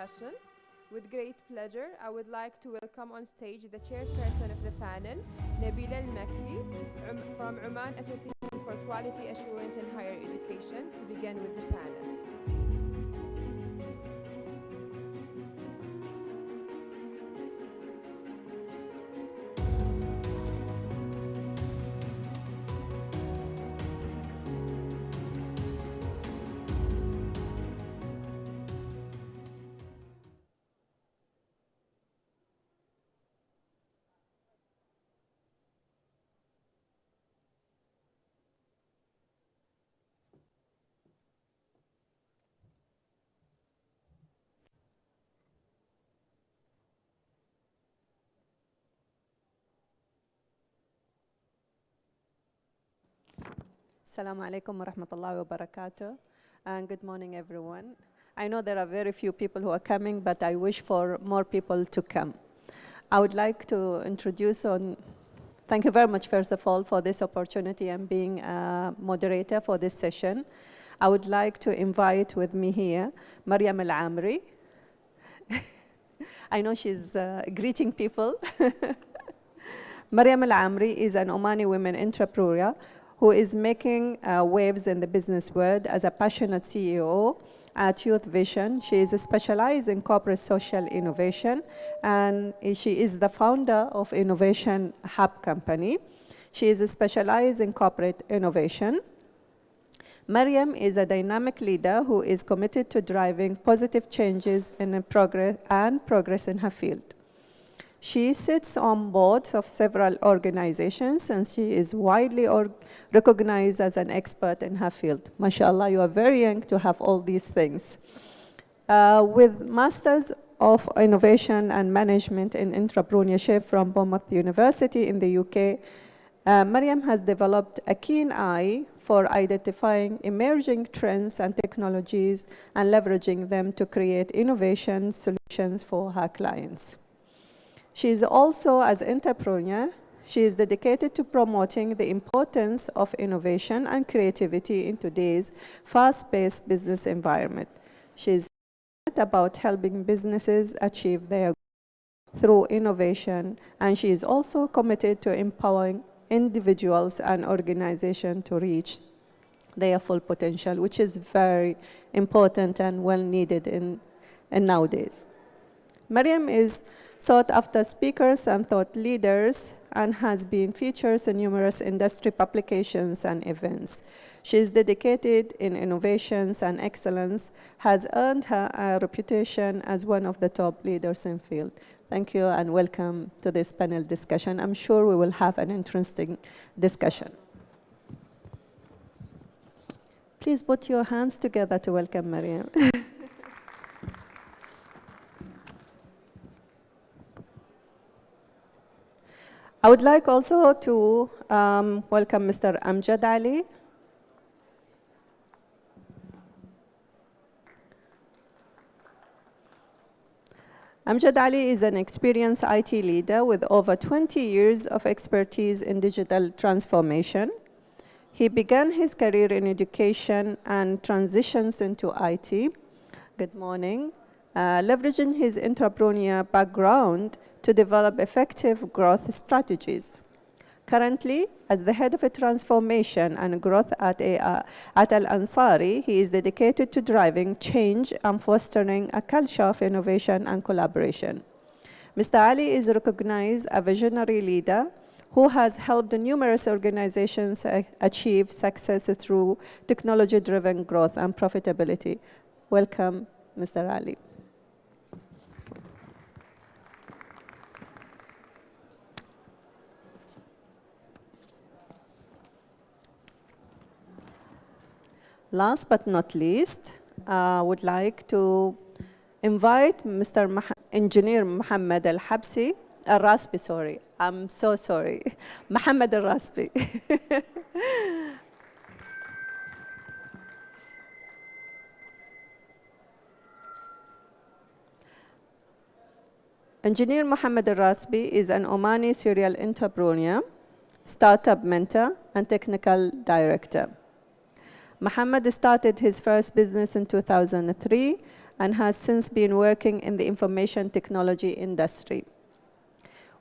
discussion. With great pleasure, I would like to welcome on stage the chairperson of the panel, Nabila Al-Makki, from Oman Association for Quality Assurance in Higher Education, to begin with the panel. Assalamu alaikum wa rahmatullahi wa barakatuh, and good morning, everyone. I know there are very few people who are coming, but I wish for more people to come. I would like to introduce thank you very much, first of all, for this opportunity and being a moderator for this session. I would like to invite with me here Maryam Al-Amri. I know she's greeting people. Maryam Al-Amri is an Omani women entrepreneur who is making waves in the business world as a passionate CEO at Youth Vision. She is specialized in corporate social innovation, and she is the founder of Innovation Hub Company. She is specialized in corporate innovation. Maryam is a dynamic leader who is committed to driving positive changes in progress in her field. She sits on boards of several organizations, and she is widely recognized as an expert in her field. MashaAllah, you are very young to have all these things. With Masters of Innovation and Management in Entrepreneurship from Bournemouth University in the UK, Maryam has developed a keen eye for identifying emerging trends and technologies and leveraging them to create innovation solutions for her clients. She is also, as an entrepreneur, she is dedicated to promoting the importance of innovation and creativity in today's fast-paced business environment. She is passionate about helping businesses achieve their goals through innovation, and she is also committed to empowering individuals and organizations to reach their full potential, which is very important and well needed in nowadays. Maryam is sought-after speakers and thought leaders and has been featured in numerous industry publications and events. She is dedicated in innovations and excellence, has earned her a reputation as one of the top leaders in field. Thank you and welcome to this panel discussion. I'm sure we will have an interesting discussion. Please put your hands together to welcome Maryam. I would like also to welcome Mr. Amjad Ali. Amjad Ali is an experienced IT leader with over 20 years of expertise in digital transformation. He began his career in education and transitions into IT. Good morning. Leveraging his entrepreneurial background to develop effective growth strategies. Currently, as the head of a transformation and growth at Al-Ansari, he is dedicated to driving change and fostering a culture of innovation and collaboration. Mr. Ali is recognized as a visionary leader who has helped numerous organizations achieve success through technology-driven growth and profitability. Welcome, Mr. Ali. Last but not least, I would like to invite Mr. Engineer Mohammed Al-Habsi, Al-Rasbi, sorry. I'm so sorry. Mohammed Al-Rasbi. Engineer Mohammed Al-Rasbi is an Omani serial entrepreneur, startup mentor, and technical director. Mohammed started his first business in 2003 and has since been working in the information technology industry.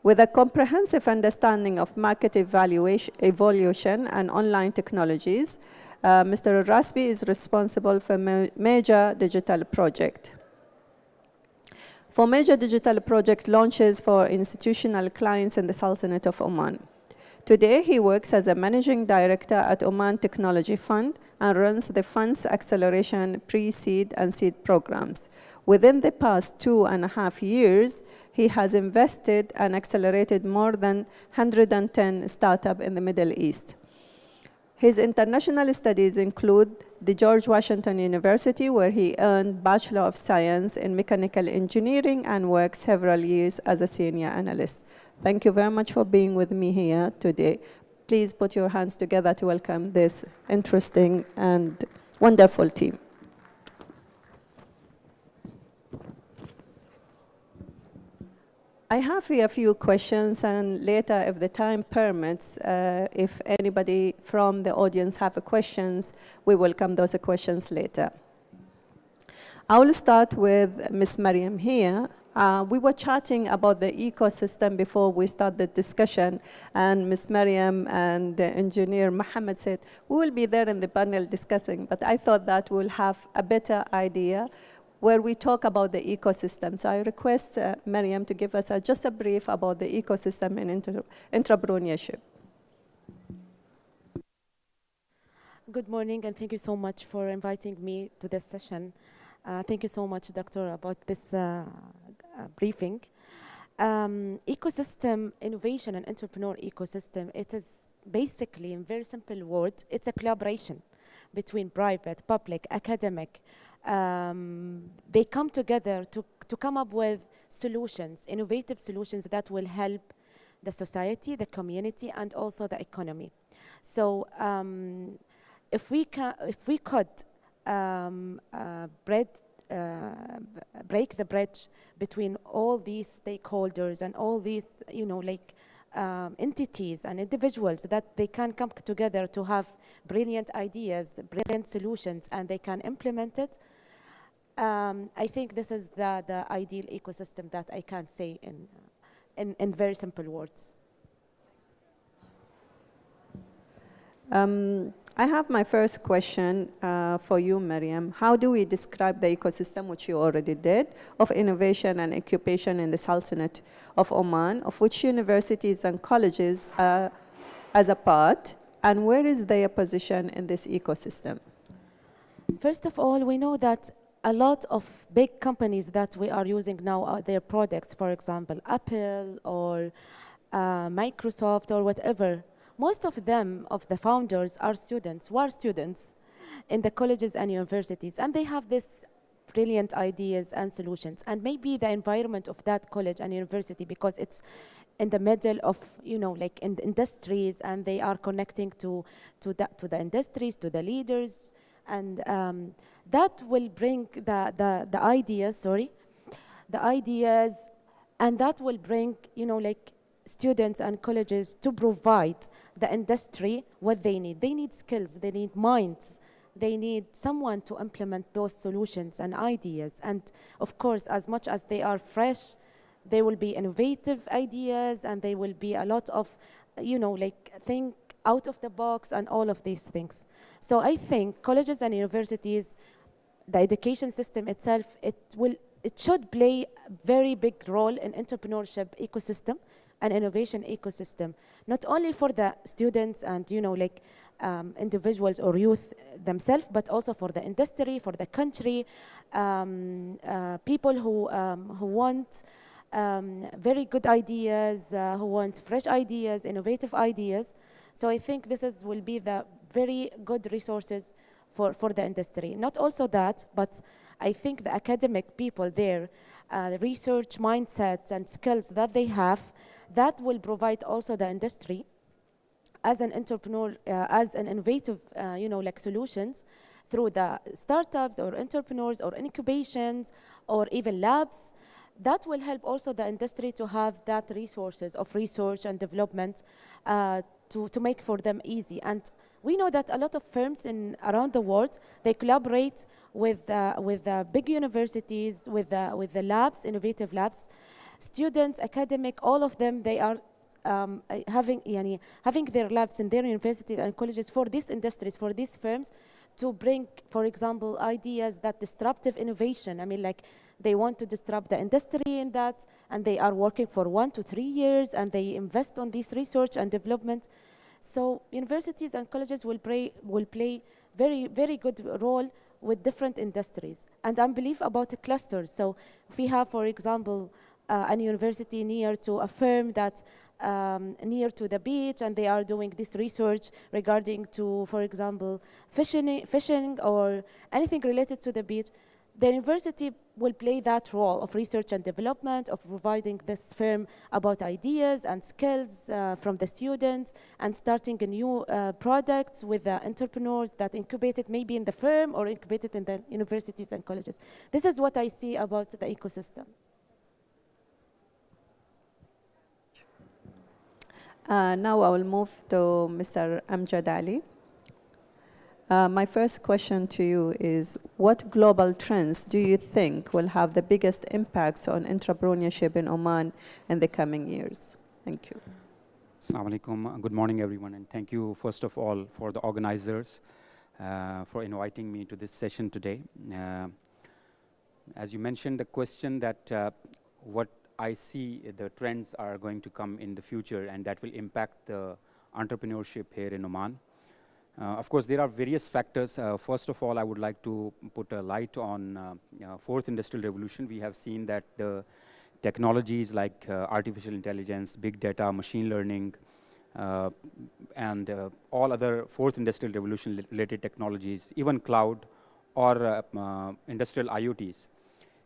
With a comprehensive understanding of market evaluation and online technologies, Mr. Rasbi is responsible for major digital project. For major digital project launches for institutional clients in the Sultanate of Oman. Today, he works as a managing director at Oman Technology Fund and runs the fund's acceleration pre-seed and seed programs. Within the past 2.5 years, he has invested and accelerated more than 110 startups in the Middle East. His international studies include the George Washington University, where he earned Bachelor of Science in Mechanical Engineering and worked several years as a senior analyst. Thank you very much for being with me here today. Please put your hands together to welcome this interesting and wonderful team. I have here a few questions, and later, if the time permits, if anybody from the audience have questions, we welcome those questions later. I will start with Ms. Mariam here. We were chatting about the ecosystem before we start the discussion, and Ms. Mariam and Engineer Mohammed said, we will be there in the panel discussing, but I thought that we'll have a better idea where we talk about the ecosystem. So I request Mariam to give us just a brief about the ecosystem in entrepreneurship. Good morning, and thank you so much for inviting me to this session. Thank you so much, Doctor, about this briefing. Ecosystem innovation and entrepreneur ecosystem, it is basically, in very simple words, it's a collaboration between private, public, academic. They come together to come up with solutions, innovative solutions that will help the society, the community, and also the economy. So if we could break the bridge between all these stakeholders and all these, entities and individuals, that they can come together to have brilliant ideas, brilliant solutions, and they can implement it. I think this is the ideal ecosystem that I can say in very simple words. I have my first question for you, Mariam. How do we describe the ecosystem, which you already did, of innovation and incubation in the Sultanate of Oman, of which universities and colleges are as a part, and where is their position in this ecosystem? First of all, we know that a lot of big companies that we are using now are their products, for example, Apple or Microsoft or whatever. Most of them, of the founders, are students who are students in the colleges and universities, and they have this brilliant ideas and solutions. And maybe the environment of that college and university, because it's in the middle of, like in the industries, and they are connecting to the industries, to the leaders, and that will bring the ideas, and that will bring, students and colleges to provide the industry what they need. They need skills, they need minds, they need someone to implement those solutions and ideas. And of course, as much as they are fresh, they will be innovative ideas, and they will be a lot of, think out of the box and all of these things. So I think colleges and universities, the education system itself, it should play a very big role in entrepreneurship ecosystem and innovation ecosystem, not only for the students and individuals or youth themselves, but also for the industry, for the country, people who want very good ideas, who want fresh ideas, innovative ideas. So I think this will be the very good resources for the industry. Not also that, but I think the academic people there, the research mindsets and skills that they have, that will provide also the industry as an entrepreneur, as an innovative, solutions through the startups or entrepreneurs or incubations or even labs. That will help also the industry to have that resources of research and development to make for them easy. And we know that a lot of firms around the world, they collaborate with big universities, with the labs, innovative labs, students, academic, all of them, they are having their labs in their universities and colleges for these industries, for these firms, to bring, for example, ideas that disruptive innovation. I mean, like, they want to disrupt the industry in that, and they are working for 1 to 3 years, and they invest on this research and development. So universities and colleges will play very, very good role with different industries. And I believe about a cluster. So if we have, for example, a university near to a firm that near to the beach, and they are doing this research regarding to, for example, fishing or anything related to the beach, the university will play that role of research and development, of providing this firm about ideas and skills from the students, and starting a new products with the entrepreneurs that incubated maybe in the firm or incubated in the universities and colleges. This is what I see about the ecosystem. Now I will move to Mr. Amjad Ali. My first question to you is, what global trends do you think will have the biggest impacts on entrepreneurship in Oman in the coming years? Thank you. Assalamu alaikum. Good morning, everyone, and thank you, first of all, for the organizers for inviting me to this session today. As you mentioned, the question that what I see the trends are going to come in the future and that will impact the entrepreneurship here in Oman. Of course, there are various factors. First of all, I would like to put a light on fourth industrial revolution. We have seen that the technologies like artificial intelligence, big data, machine learning, and all other fourth industrial revolution related technologies, even cloud or industrial IoTs.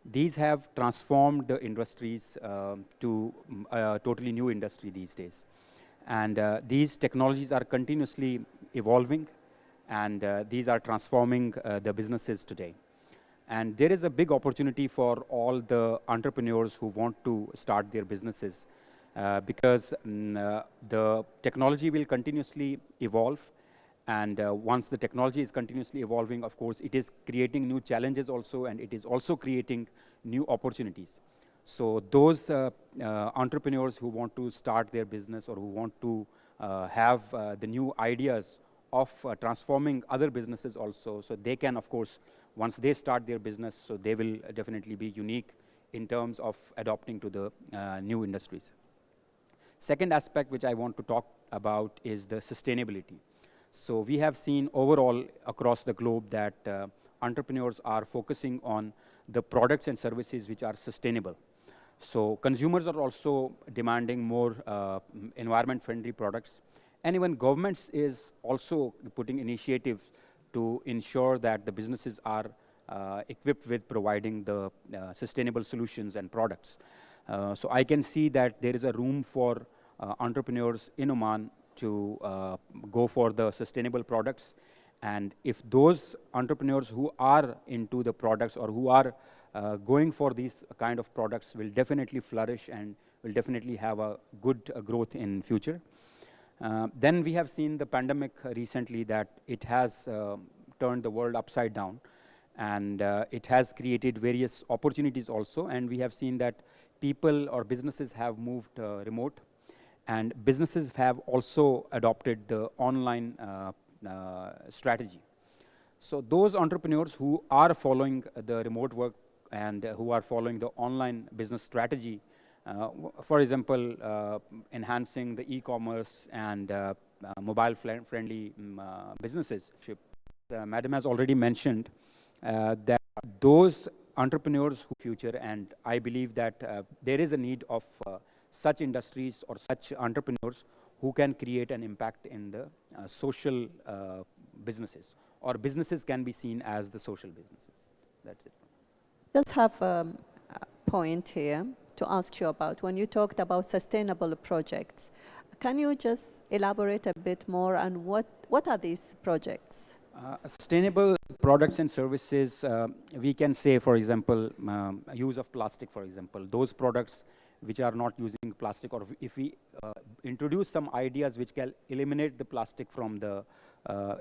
These have transformed the industries to a totally new industry these days. And these technologies are continuously evolving, and these are transforming the businesses today. And there is a big opportunity for all the entrepreneurs who want to start their businesses because the technology will continuously evolve. And once the technology is continuously evolving, of course, it is creating new challenges also, and it is also creating new opportunities. So those entrepreneurs who want to start their business or who want to have the new ideas of transforming other businesses also, so they can, of course, once they start their business, so they will definitely be unique in terms of adopting to the new industries. Second aspect which I want to talk about is the sustainability. So we have seen overall across the globe that entrepreneurs are focusing on the products and services which are sustainable. So consumers are also demanding more environment-friendly products. And even governments is also putting initiatives to ensure that the businesses are equipped with providing the sustainable solutions and products. So I can see that there is a room for entrepreneurs in Oman to go for the sustainable products. And if those entrepreneurs who are into the products or who are going for these kind of products will definitely flourish and will definitely have a good growth in future. Then we have seen the pandemic recently that it has turned the world upside down, and it has created various opportunities also. And we have seen that people or businesses have moved remote, and businesses have also adopted the online strategy. So those entrepreneurs who are following the remote work and who are following the online business strategy, for example, enhancing the e-commerce and mobile-friendly businesses. Madam has already mentioned that those entrepreneurs who future, and I believe that there is a need of such industries or such entrepreneurs who can create an impact in the social businesses, or businesses can be seen as the social businesses. That's it. Just have a point here to ask you about. When you talked about sustainable projects, can you just elaborate a bit more on what are these projects? Sustainable products and services, we can say, for example, use of plastic, for example. Those products which are not using plastic, or if we introduce some ideas which can eliminate the plastic from the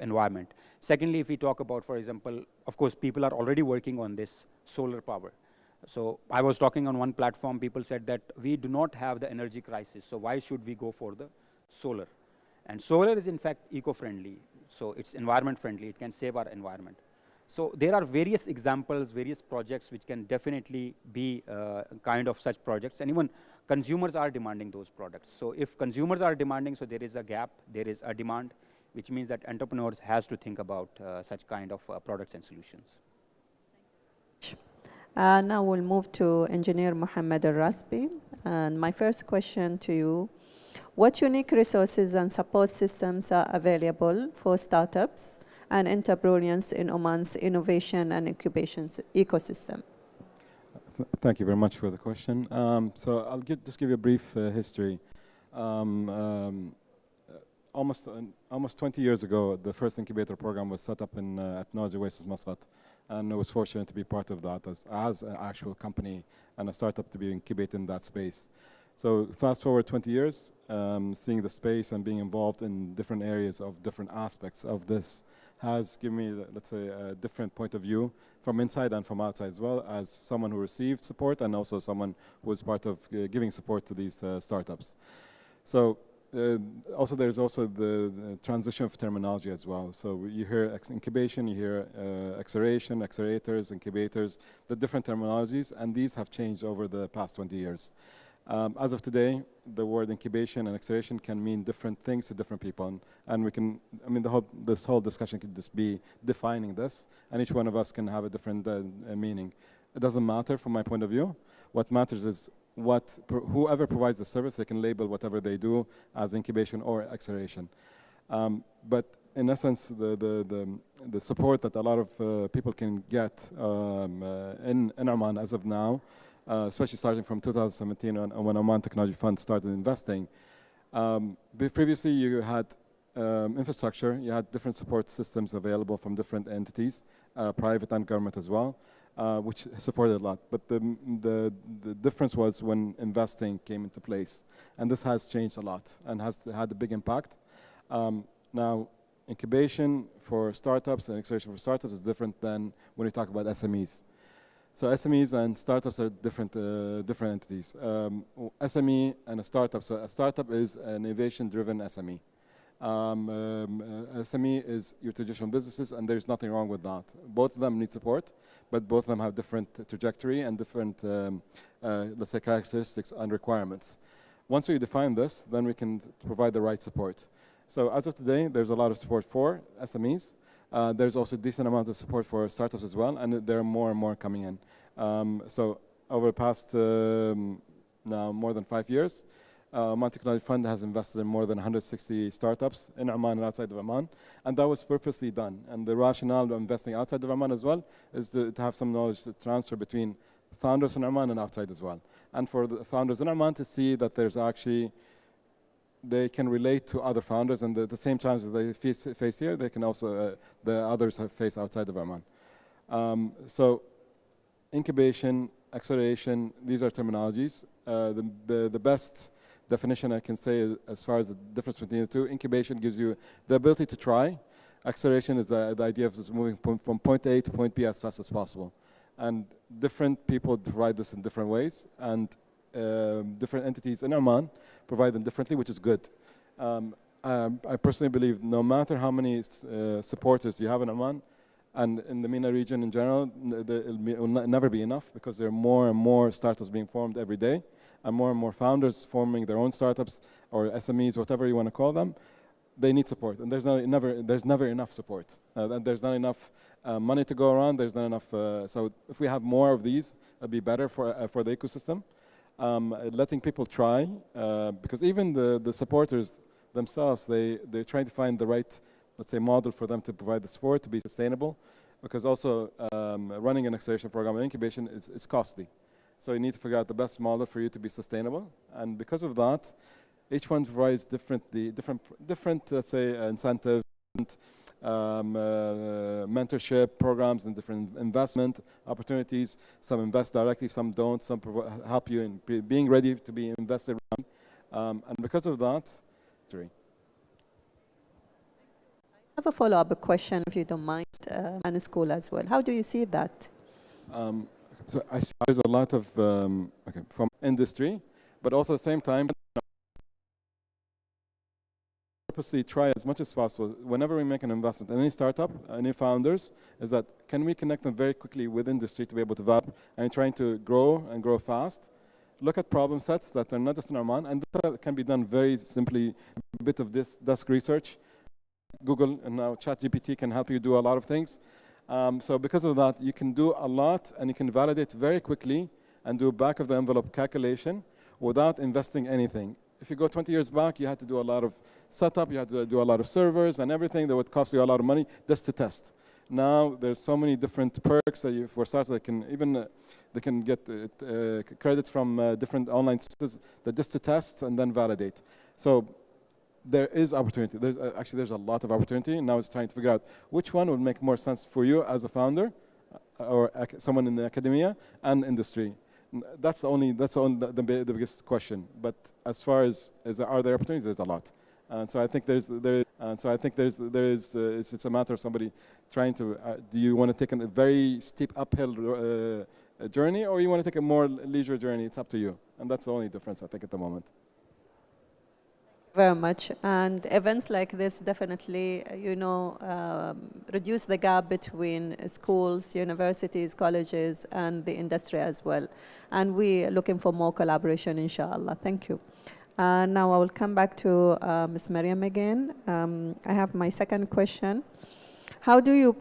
environment. Secondly, if we talk about, for example, of course, people are already working on this solar power. So I was talking on one platform, people said that we do not have the energy crisis, so why should we go for the solar? And solar is in fact eco-friendly, so it's environment friendly, it can save our environment. So there are various examples, various projects which can definitely be kind of such projects, and even consumers are demanding those products. So if consumers are demanding, so there is a gap, there is a demand, which means that entrepreneurs has to think about such kind of products and solutions. Now we'll move to Engineer Mohammed Al-Rasbi. And my first question to you, what unique resources and support systems are available for startups and entrepreneurs in Oman's innovation and incubation ecosystem? Thank you very much for the question. So I'll just give you a brief history. Almost 20 years ago, the first incubator program was set up at Najd Oasis Muscat, and I was fortunate to be part of that as an actual company and a startup to be incubated in that space. So fast forward 20 years, seeing the space and being involved in different areas of different aspects of this has given me, let's say, a different point of view from inside and from outside, as well as someone who received support and also someone who was part of giving support to these startups. So also there's also the transition of terminology as well. So you hear incubation, you hear acceleration, accelerators, incubators, the different terminologies, and these have changed over the past 20 years. As of today, the word incubation and acceleration can mean different things to different people, and we can, I mean, this whole discussion could just be defining this, and each one of us can have a different meaning. It doesn't matter from my point of view. What matters is whoever provides the service, they can label whatever they do as incubation or acceleration. But in essence, the support that a lot of people can get in Oman as of now, especially starting from 2017 when Oman Technology Fund started investing. Previously, you had infrastructure, you had different support systems available from different entities, private and government as well, which supported a lot. But the difference was when investing came into place. And this has changed a lot and has had a big impact. Now, incubation for startups and acceleration for startups is different than when we talk about SMEs. So SMEs and startups are different entities. SME and a startup. So a startup is an innovation-driven SME. SME is your traditional businesses, and there's nothing wrong with that. Both of them need support, but both of them have different trajectory and different, let's say, characteristics and requirements. Once we define this, then we can provide the right support. So as of today, there's a lot of support for SMEs. There's also a decent amount of support for startups as well, and there are more and more coming in. So over the past now more than 5 years, Oman Technology Fund has invested in more than 160 startups in Oman and outside of Oman, and that was purposely done. And the rationale of investing outside of Oman as well is to have some knowledge to transfer between founders in Oman and outside as well. And for the founders in Oman to see that there's actually they can relate to other founders, and the same challenges they face here, they can also, the others face outside of Oman. So incubation, acceleration, these are terminologies. The best definition I can say as far as the difference between the two, incubation gives you the ability to try. Acceleration is the idea of just moving from point A to point B as fast as possible. And different people provide this in different ways, and different entities in Oman provide them differently, which is good. I personally believe no matter how many supporters you have in Oman, and in the MENA region in general, it will never be enough, because there are more and more startups being formed every day, and more founders forming their own startups or SMEs, whatever you want to call them. They need support, and there's never enough support. And there's not enough money to go around. There's not enough. So if we have more of these, it'll be better for the ecosystem. Letting people try, because even the supporters themselves, they're trying to find the right, let's say, model for them to provide the support to be sustainable, because also running an acceleration program and incubation is costly. So you need to figure out the best model for you to be sustainable, and because of that, each one provides different, let's say, incentives mentorship programs and different investment opportunities. Some invest directly, some don't. Some help you in being ready to be invested in. And because of that, I have a follow-up question, if you don't mind, and school as well. How do you see that? So I see there's a lot of from industry, but also at the same time, purposely try as much as possible whenever we make an investment in any startup, any founders, is that can we connect them very quickly with industry to be able to develop and trying to grow and grow fast. Look at problem sets that are not just in Oman, and that can be done very simply. A bit of this desk research, Google and now ChatGPT can help you do a lot of things. So because of that, you can do a lot and you can validate very quickly and do back of the envelope calculation without investing anything. If you go 20 years back, you had to do a lot of setup, you had to do a lot of servers and everything that would cost you a lot of money just to test. Now there's so many different perks that you, for starters, they can even they can get credits from different online systems that just to test and then validate. So there is opportunity. There's actually there's a lot of opportunity. Now it's trying to figure out which one would make more sense for you as a founder or someone in the academia and industry. That's the biggest question. But as far as are there opportunities, there's a lot. And so I think it's a matter of somebody trying to. Do you want to take a very steep uphill journey, or you want to take a more leisure journey? It's up to you. And that's the only difference I think at the moment. Very much, and events like this definitely, reduce the gap between schools, universities, colleges, and the industry as well. And we're looking for more collaboration, inshallah. Thank you. Now I will come back to Ms. Mariam again. I have my second question. How do you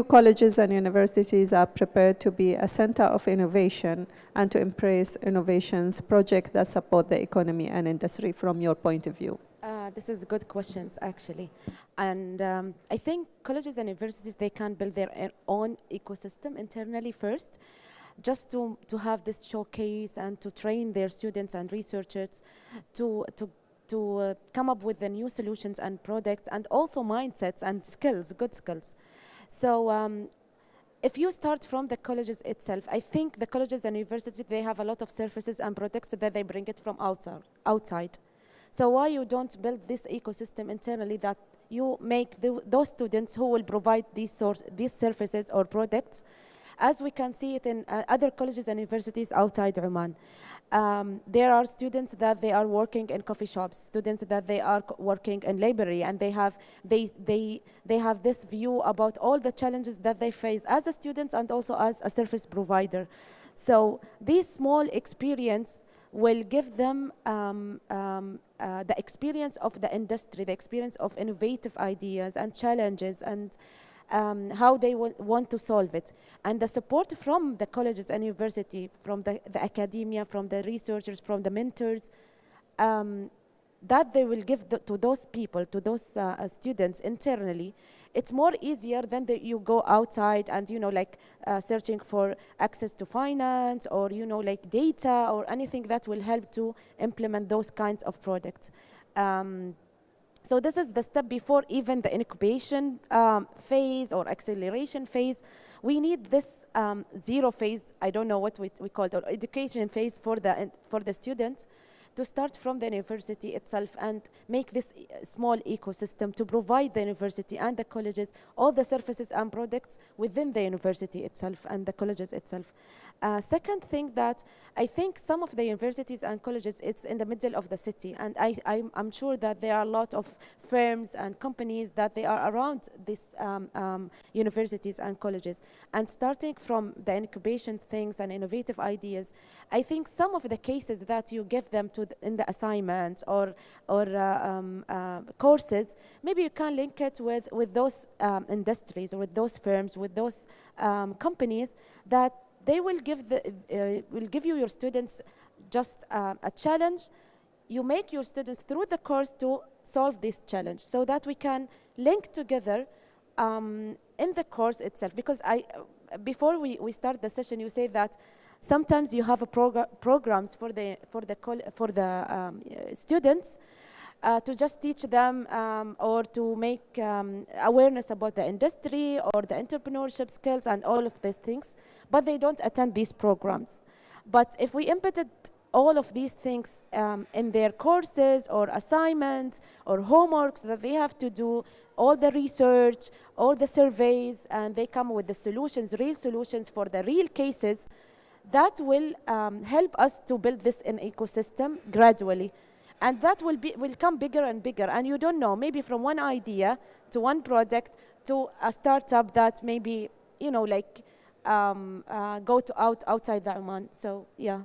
colleges and universities are prepared to be a center of innovation and to embrace innovations projects that support the economy and industry from your point of view? This is good questions, actually. And I think colleges and universities, they can build their own ecosystem internally first, just to have this showcase and to train their students and researchers to come up with the new solutions and products and also mindsets and skills, good skills. So if you start from the colleges itself, I think the colleges and universities, they have a lot of services and products that they bring it from outside. So why you don't build this ecosystem internally that you make those students who will provide these services or products, as we can see it in other colleges and universities outside Oman. There are students that they are working in coffee shops, students that they are working in library, and they have this view about all the challenges that they face as a student and also as a service provider. So this small experience will give them the experience of the industry, the experience of innovative ideas and challenges and how they want to solve it. And the support from the colleges and university, from the academia, from the researchers, from the mentors, that they will give to those people, to those students internally, it's more easier than you go outside and, searching for access to finance or, data or anything that will help to implement those kinds of products. So this is the step before even the incubation phase or acceleration phase. We need this zero phase, I don't know what we call it, or education phase for the students, to start from the university itself and make this small ecosystem to provide the university and the colleges all the services and products within the university itself and the colleges itself. Second thing that I think some of the universities and colleges, it's in the middle of the city, and I'm sure that there are a lot of firms and companies that they are around these universities and colleges. And starting from the incubation things and innovative ideas, I think some of the cases that you give them in the assignments or courses, maybe you can link it with those industries or with those firms, with those companies that they will give you your students just a challenge. You make your students through the course to solve this challenge so that we can link together in the course itself. Because before we start the session, you say that sometimes you have programs for the students, to just teach them or to make awareness about the industry or the entrepreneurship skills and all of these things, but they don't attend these programs. But if we embedded all of these things in their courses or assignments or homeworks that they have to do, all the research, all the surveys, and they come with the solutions, real solutions for the real cases, that will help us to build this in ecosystem gradually. And that will come bigger and bigger. And you don't know, maybe from one idea to one product to a startup that maybe, like go to outside the Oman. So yeah,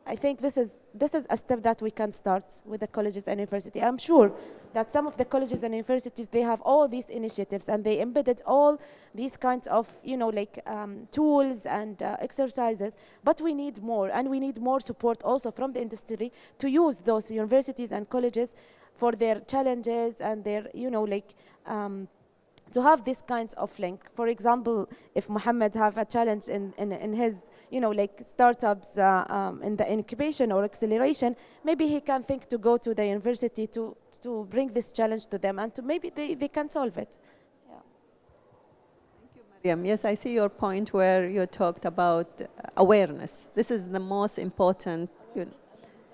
I think this is a step that we can start with the colleges and university. I'm sure that some of the colleges and universities, they have all these initiatives and they embedded all these kinds of, tools and exercises, but we need more, and we need more support also from the industry to use those universities and colleges for their challenges and their, to have these kinds of link. For example, if Mohammed have a challenge in his, startups in the incubation or acceleration, maybe he can think to go to the university to bring this challenge to them, and to maybe they can solve it. Yeah. Thank you, Mariam. Yes, I see your point where you talked about awareness. This is the most important.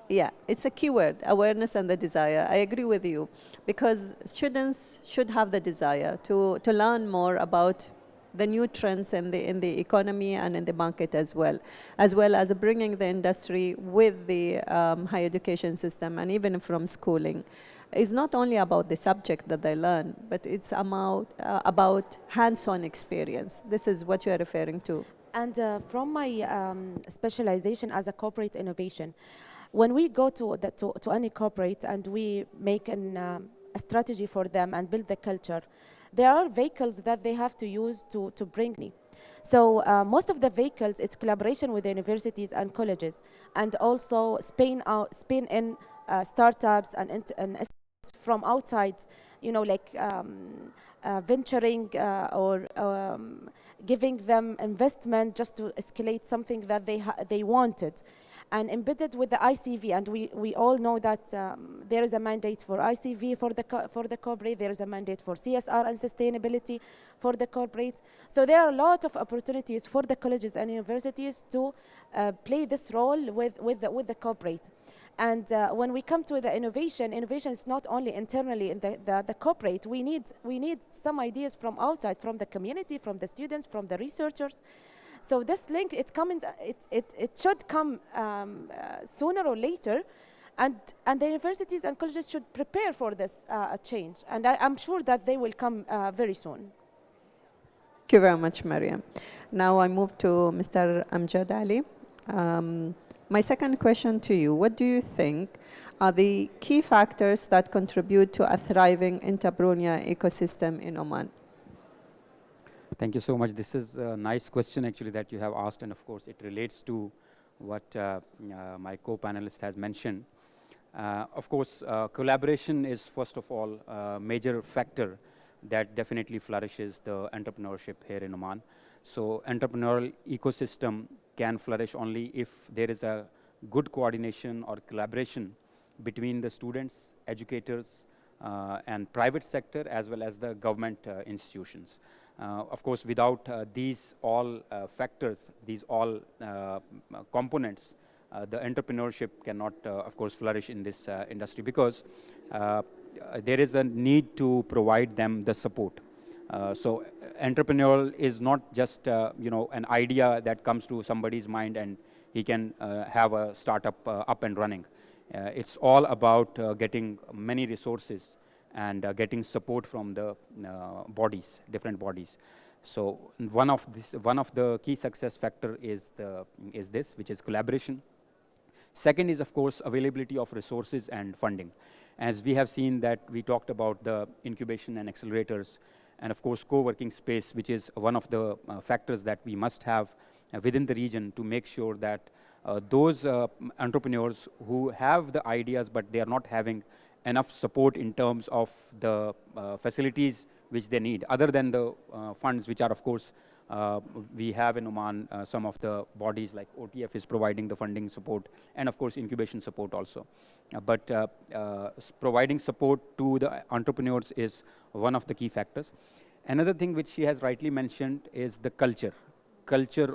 Yeah, it's a keyword, awareness and the desire. I agree with you, because students should have the desire to learn more about the new trends in the economy and in the market as well as bringing the industry with the higher education system, and even from schooling. It's not only about the subject that they learn, but it's about hands-on experience. This is what you are referring to. And from my specialization as a corporate innovation, when we go to any corporate and we make a strategy for them and build the culture, there are vehicles that they have to use to bring me. So most of the vehicles, it's collaboration with the universities and colleges, and also spin in startups and from outside, venturing or giving them investment just to escalate something that they wanted. And embedded with the ICV, and we all know that there is a mandate for ICV for the corporate, there is a mandate for CSR and sustainability for the corporate. So there are a lot of opportunities for the colleges and universities to play this role with the corporate. And when we come to the innovation is not only internally in the corporate. We need some ideas from outside, from the community, from the students, from the researchers. So this link, it should come sooner or later, and the universities and colleges should prepare for this change. And I'm sure that they will come very soon. Thank you very much, Mariam. Now I move to Mr. Amjad Ali. My second question to you: what do you think are the key factors that contribute to a thriving entrepreneurial ecosystem in Oman? Thank you so much. This is a nice question actually that you have asked, and of course it relates to what my co-panelist has mentioned. Of course, collaboration is first of all a major factor that definitely flourishes the entrepreneurship here in Oman. So entrepreneurial ecosystem can flourish only if there is a good coordination or collaboration between the students, educators, and private sector, as well as the government institutions. Of course, without these all factors, these all components, the entrepreneurship cannot, of course, flourish in this industry, because there is a need to provide them the support. So entrepreneurial is not just an idea that comes to somebody's mind and he can have a startup up and running. It's all about getting many resources and getting support from the bodies, different bodies. So one of the key success factor is this, which is collaboration. Second is, of course, availability of resources and funding. As we have seen that we talked about the incubation and accelerators, and of course co-working space, which is one of the factors that we must have within the region to make sure that those entrepreneurs who have the ideas but they are not having enough support in terms of the facilities which they need, other than the funds, which are, of course, we have in Oman, some of the bodies like OTF is providing the funding support, and of course incubation support also. Providing support to the entrepreneurs is one of the key factors. Another thing which she has rightly mentioned is the culture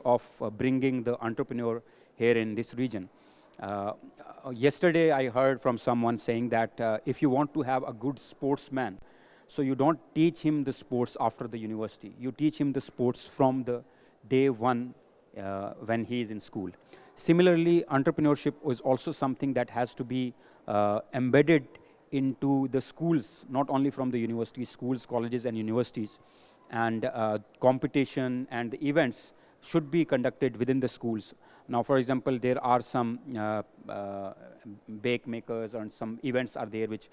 of bringing the entrepreneur here in this region. Yesterday I heard from someone saying that if you want to have a good sportsman, so you don't teach him the sports after the university. You teach him the sports from the day one when he is in school. Similarly, entrepreneurship is also something that has to be embedded into the schools, not only from the universities, schools, colleges, and universities. And competition and the events should be conducted within the schools. Now, for example, there are some bake makers and some events are there which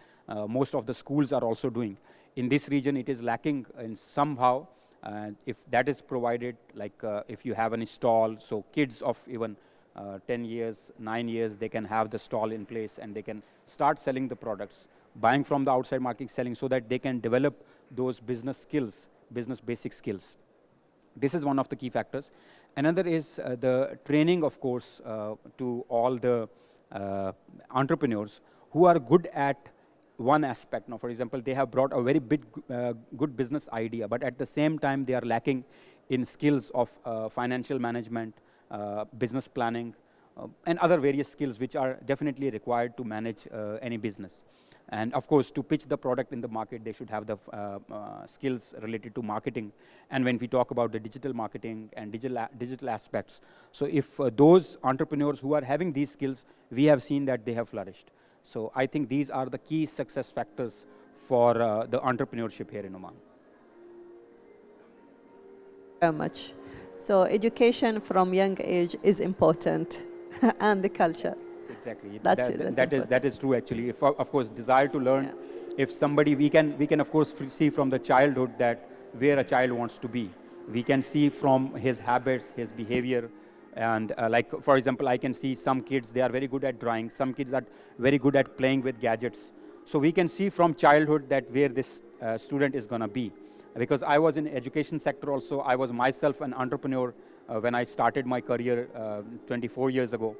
most of the schools are also doing. In this region, it is lacking in somehow. If that is provided, like if you have a stall, so kids of even 10 years, 9 years, they can have the stall in place and they can start selling the products, buying from the outside market, selling, so that they can develop those business skills, business basic skills. This is one of the key factors. Another is the training, of course, to all the entrepreneurs who are good at one aspect. Now, for example, they have brought a very big, good business idea, but at the same time, they are lacking in skills of financial management, business planning, and other various skills which are definitely required to manage any business. And of course, to pitch the product in the market, they should have the skills related to marketing. And when we talk about the digital marketing and digital aspects, so if those entrepreneurs who are having these skills, we have seen that they have flourished. So I think these are the key success factors for the entrepreneurship here in Oman. Very much. So education from young age is important, and the culture. Exactly. That is true actually. If, of course, desire to learn. Yeah. If somebody, we can of course see from the childhood that where a child wants to be. We can see from his habits, his behavior, and like for example, I can see some kids, they are very good at drawing. Some kids are very good at playing with gadgets. So we can see from childhood that where this student is going to be. Because I was in education sector also, I was myself an entrepreneur when I started my career 24 years ago.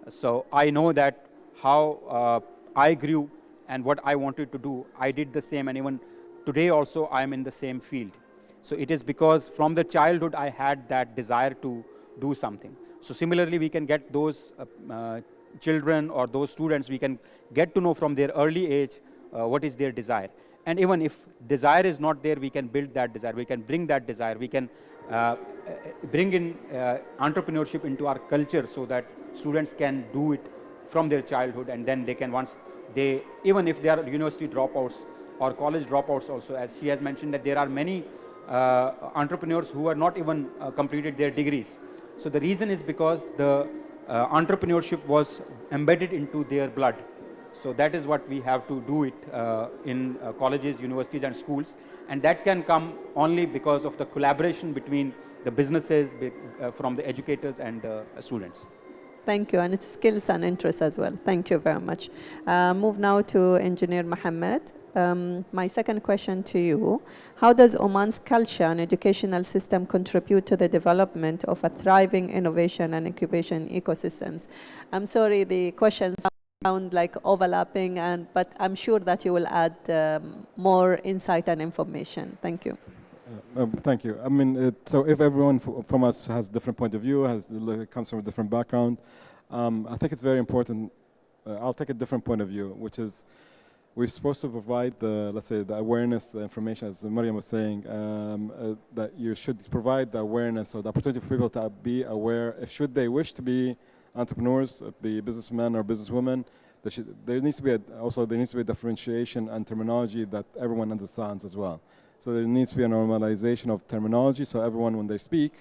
So I know that how I grew and what I wanted to do. I did the same, and even today also I am in the same field. So it is because from the childhood I had that desire to do something. So similarly, we can get those children or those students, we can get to know from their early age what is their desire. And even if desire is not there, we can build that desire, we can bring that desire, we can bring in entrepreneurship into our culture so that students can do it from their childhood, and then they can, once they, even if they are university dropouts or college dropouts also, as she has mentioned that there are many entrepreneurs who are not even completed their degrees. So the reason is because the entrepreneurship was embedded into their blood. So that is what we have to do it in colleges, universities, and schools. And that can come only because of the collaboration between the businesses, from the educators and the students. Thank you, and it's skills and interests as well. Thank you very much. Move now to Engineer Mohammed. My second question to you, how does Oman's culture and educational system contribute to the development of a thriving innovation and incubation ecosystems? I'm sorry, the questions sound like overlapping, but I'm sure that you will add more insight and information. Thank you. Thank you. I mean, so if everyone from us has a different point of view, comes from a different background, I think it's very important. I'll take a different point of view, which is we're supposed to provide the, let's say, the awareness, the information, as Mariam was saying, that you should provide the awareness or the opportunity for people to be aware, if should they wish to be entrepreneurs, be businessmen or businesswomen, there needs to be a differentiation and terminology that everyone understands as well. So there needs to be a normalization of terminology, so everyone, when they speak,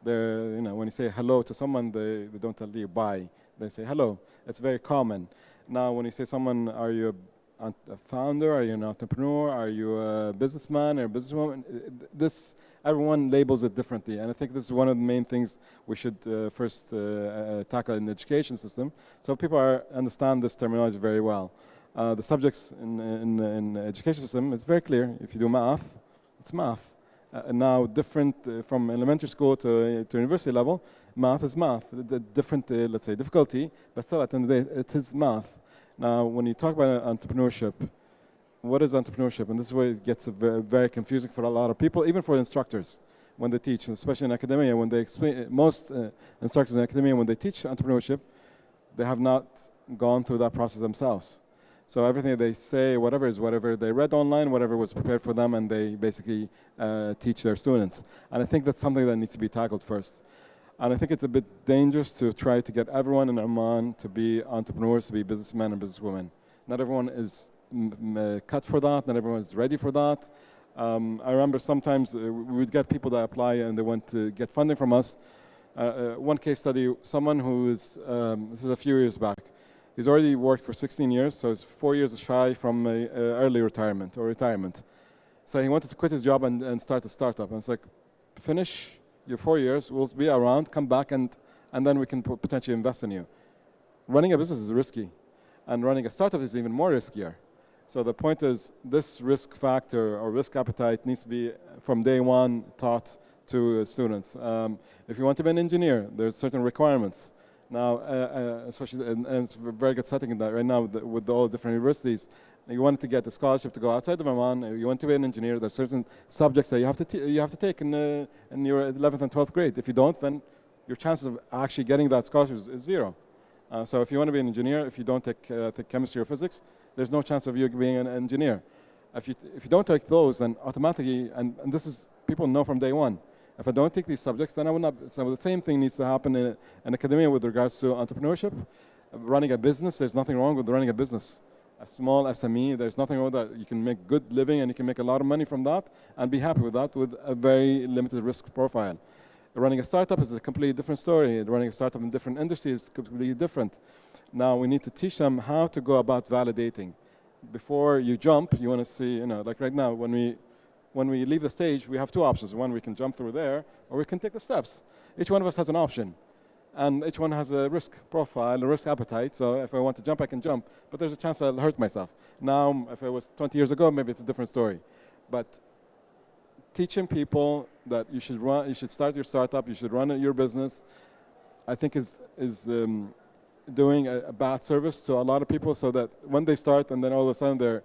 when you say hello to someone, they don't tell you bye. They say hello. It's very common. Now, when you say someone, are you a founder? Are you an entrepreneur? Are you a businessman or a businesswoman? Everyone labels it differently, and I think this is one of the main things we should first tackle in the education system, so people understand this terminology very well. The subjects in the education system is very clear. If you do math, it's math. Now, different from elementary school to university level, math is math. The different, let's say, difficulty, but still at the end of the day, it is math. Now, when you talk about entrepreneurship, what is entrepreneurship? And this is where it gets very, very confusing for a lot of people, even for instructors when they teach, especially in academia. When they explain, most instructors in academia, when they teach entrepreneurship, they have not gone through that process themselves. So everything they say, whatever they read online, whatever was prepared for them, and they basically teach their students. And I think that's something that needs to be tackled first. And I think it's a bit dangerous to try to get everyone in Oman to be entrepreneurs, to be businessmen and businesswomen. Not everyone is cut for that, not everyone is ready for that. I remember sometimes we would get people that apply and they want to get funding from us. One case study, someone who is, this is a few years back, he's already worked for 16 years, so he's 4 years shy from early retirement or retirement. So he wanted to quit his job and start a startup. And it's like, finish your 4 years, we'll be around, come back, and then we can potentially invest in you. Running a business is risky, and running a startup is even more riskier. So the point is, this risk factor or risk appetite needs to be from day one taught to students. If you want to be an engineer, there's certain requirements. Now, especially, and it's a very good setting in that right now with all the different universities. You want to get a scholarship to go outside of Oman. You want to be an engineer. There's certain subjects that you have to take in your 11th and 12th grade. If you don't, then your chances of actually getting that scholarship is zero. So if you want to be an engineer, if you don't take chemistry or physics, there's no chance of you being an engineer. If you don't take those, then automatically, and this is, people know from day one, if I don't take these subjects, then I will not. So the same thing needs to happen in academia with regards to entrepreneurship. Running a business, there's nothing wrong with running a business. A small SME, there's nothing wrong with that. You can make good living and you can make a lot of money from that and be happy with that with a very limited risk profile. Running a startup is a completely different story. Running a startup in different industries is completely different. Now we need to teach them how to go about validating. Before you jump, you want to see, like right now, when we leave the stage, we have two options. One, we can jump through there, or we can take the steps. Each one of us has an option. And each one has a risk profile, a risk appetite. So if I want to jump, I can jump. But there's a chance I'll hurt myself. Now, if it was 20 years ago, maybe it's a different story. But teaching people that you should start your startup, you should run your business, I think is doing a bad service to a lot of people, so that when they start and then all of a sudden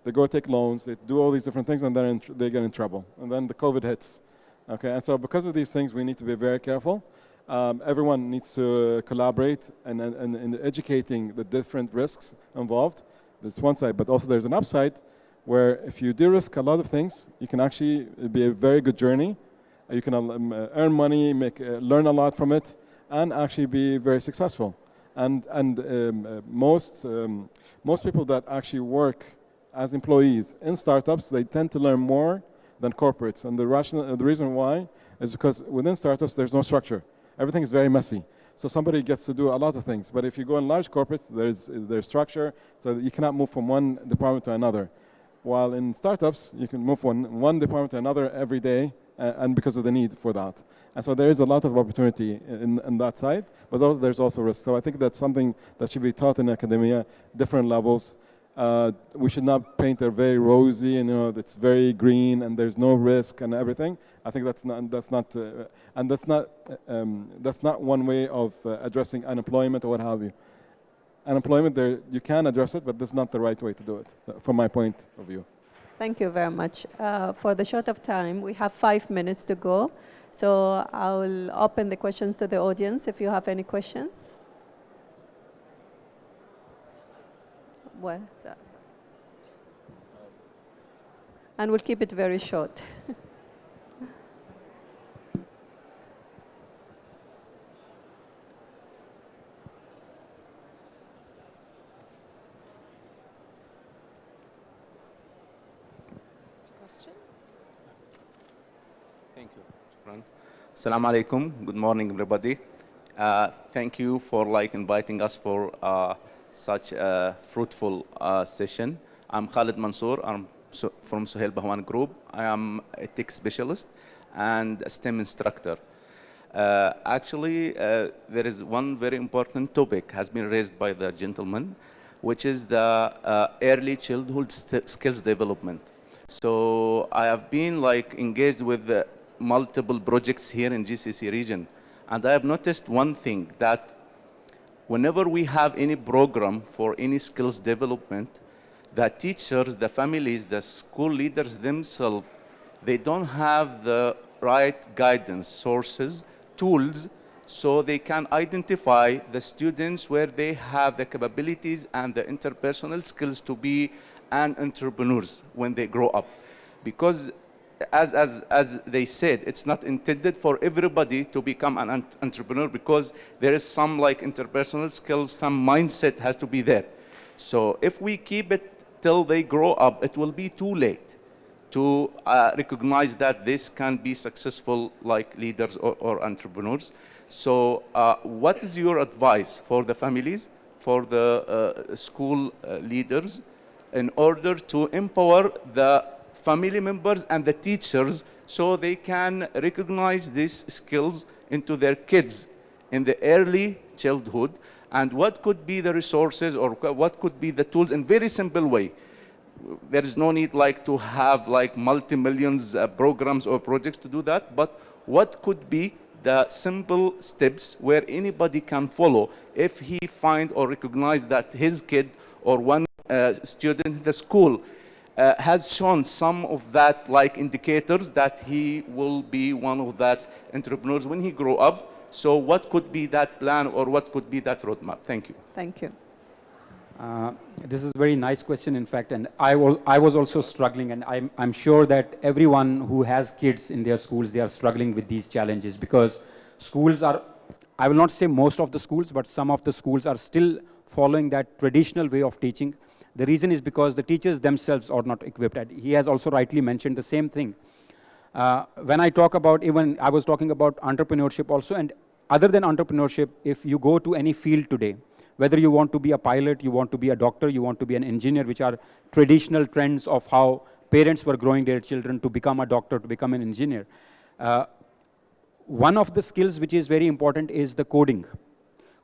they go take loans, they do all these different things, and then they get in trouble. And then the COVID hits. Okay, and so because of these things, we need to be very careful. Everyone needs to collaborate and educating the different risks involved. That's one side, but also there's an upside where if you de-risk a lot of things, you can actually be a very good journey. You can earn money, learn a lot from it, and actually be very successful. And most people that actually work as employees in startups, they tend to learn more than corporates. And the reason why is because within startups, there's no structure. Everything is very messy. So somebody gets to do a lot of things. But if you go in large corporates, there's structure, so that you cannot move from one department to another. While in startups, you can move from one department to another every day, and because of the need for that. And so there is a lot of opportunity in that side, but there's also risk. So I think that's something that should be taught in academia, different levels. We should not paint it very rosy, and it's very green and there's no risk and everything. I think that's not one way of addressing unemployment or what have you. Unemployment, you can address it, but that's not the right way to do it, from my point of view. Thank you very much. For the short of time, we have 5 minutes to go. So I will open the questions to the audience if you have any questions. Well, and we'll keep it very short. Thank you. Assalamu alaikum. Good morning, everybody. Thank you for inviting us for such a fruitful session. I'm Khalid Mansour. I'm from Suhail Bahwan Group. I am a tech specialist and a STEM instructor. Actually, there is one very important topic has been raised by the gentleman, which is the early childhood skills development. So I have been engaged with multiple projects here in GCC region, and I have noticed one thing, that whenever we have any program for any skills development, the teachers, the families, the school leaders themselves, they don't have the right guidance, sources, tools, so they can identify the students where they have the capabilities and the interpersonal skills to be an entrepreneurs when they grow up. Because as they said, it's not intended for everybody to become an entrepreneur, because there is some like interpersonal skills, some mindset has to be there. So if we keep it till they grow up, it will be too late to recognize that this can be successful like leaders or entrepreneurs. So what is your advice for the families, for the school leaders, in order to empower the family members and the teachers so they can recognize these skills into their kids in the early childhood? And what could be the resources or what could be the tools in very simple way? There is no need like to have like multi-millions programs or projects to do that, but what could be the simple steps where anybody can follow if he find or recognize that his kid or one student in the school has shown some of that like indicators that he will be one of that entrepreneurs when he grow up. So what could be that plan or what could be that roadmap? Thank you. Thank you. This is a very nice question, in fact, and I was also struggling, and I'm sure that everyone who has kids in their schools, they are struggling with these challenges, because schools are, I will not say most of the schools, but some of the schools are still following that traditional way of teaching. The reason is because the teachers themselves are not equipped. And he has also rightly mentioned the same thing. When I talk about, even I was talking about entrepreneurship also, and other than entrepreneurship, if you go to any field today, whether you want to be a pilot, you want to be a doctor, you want to be an engineer, which are traditional trends of how parents were growing their children to become a doctor, to become an engineer. One of the skills which is very important is the coding.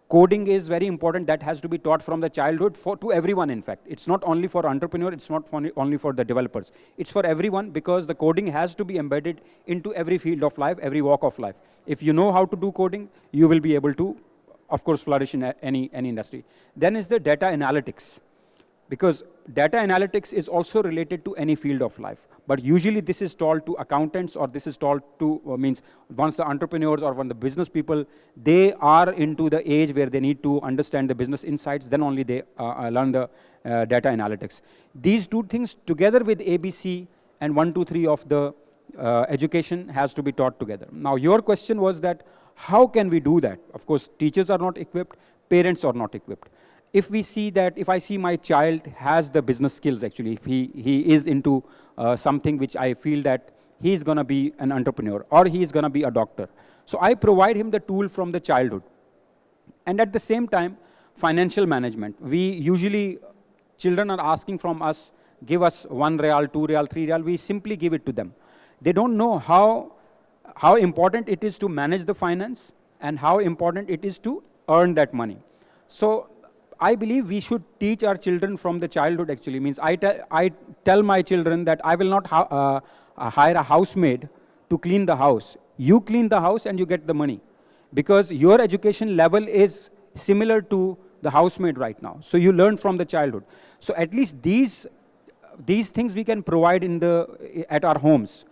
Coding is very important. That has to be taught from the childhood to everyone, in fact. It's not only for entrepreneurs, it's not only for the developers. It's for everyone, because the coding has to be embedded into every field of life, every walk of life. If you know how to do coding, you will be able to, of course, flourish in any industry. Then is the data analytics, because data analytics is also related to any field of life. But usually this is taught to accountants, or this is taught to, means once the entrepreneurs or when the business people, they are into the age where they need to understand the business insights, then only they learn the data analytics. These two things together with ABC and 1, 2, 3 of the education has to be taught together. Now your question was that, how can we do that? Of course, teachers are not equipped, parents are not equipped. If we see that, if I see my child has the business skills, actually, if he is into something which I feel that he's going to be an entrepreneur or he's going to be a doctor. So I provide him the tool from the childhood. And at the same time, financial management. We usually, children are asking from us, give us 1 real, 2 real, 3 real. We simply give it to them. They don't know how important it is to manage the finance and how important it is to earn that money. So I believe we should teach our children from the childhood, actually. Means I tell my children that I will not hire a housemaid to clean the house. You clean the house and you get the money, because your education level is similar to the housemaid right now. So you learn from the childhood. So at least these things we can provide at our homes.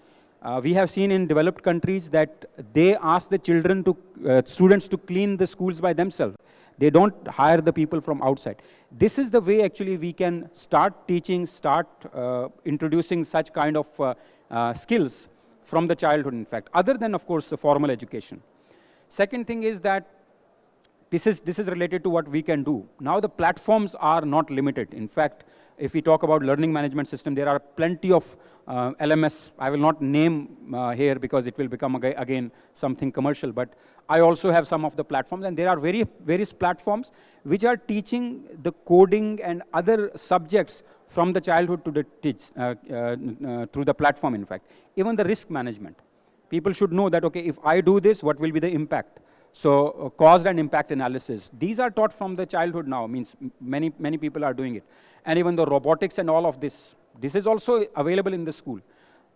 We have seen in developed countries that they ask the students to clean the schools by themselves. They don't hire the people from outside. This is the way actually we can start teaching, start introducing such kind of skills from the childhood, in fact, other than, of course, the formal education. Second thing is that this is related to what we can do. Now the platforms are not limited. In fact, if we talk about learning management system, there are plenty of LMS. I will not name here because it will become again something commercial, but I also have some of the platforms, and there are various platforms which are teaching the coding and other subjects from the childhood to the through the platform, in fact. Even the risk management. People should know that, okay, if I do this, what will be the impact? So cause and impact analysis. These are taught from the childhood now, means many people are doing it. And even the robotics and all of this is also available in the school.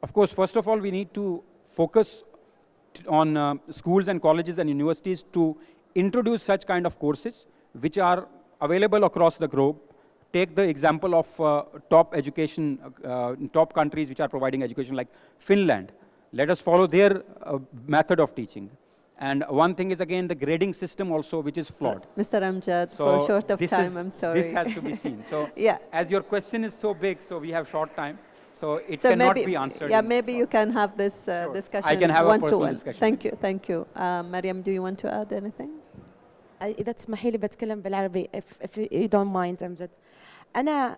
Of course, first of all, we need to focus on schools and colleges and universities to introduce such kind of courses, which are available across the globe. Take the example of top education, top countries which are providing education like Finland. Let us follow their method of teaching. And one thing is, again, the grading system also, which is flawed. Mr. Amjad, So for short of time, I'm sorry. This has to be seen. So yeah. as your question is so big, so we have short time. So it So cannot maybe, be answered. yeah, maybe you can have this discussion I can have a personal one-to-one. discussion. Thank you. Mariam, do you want to add anything? إذا تسمحي لي بتكلم بالعربي if you don't mind أمجد. أنا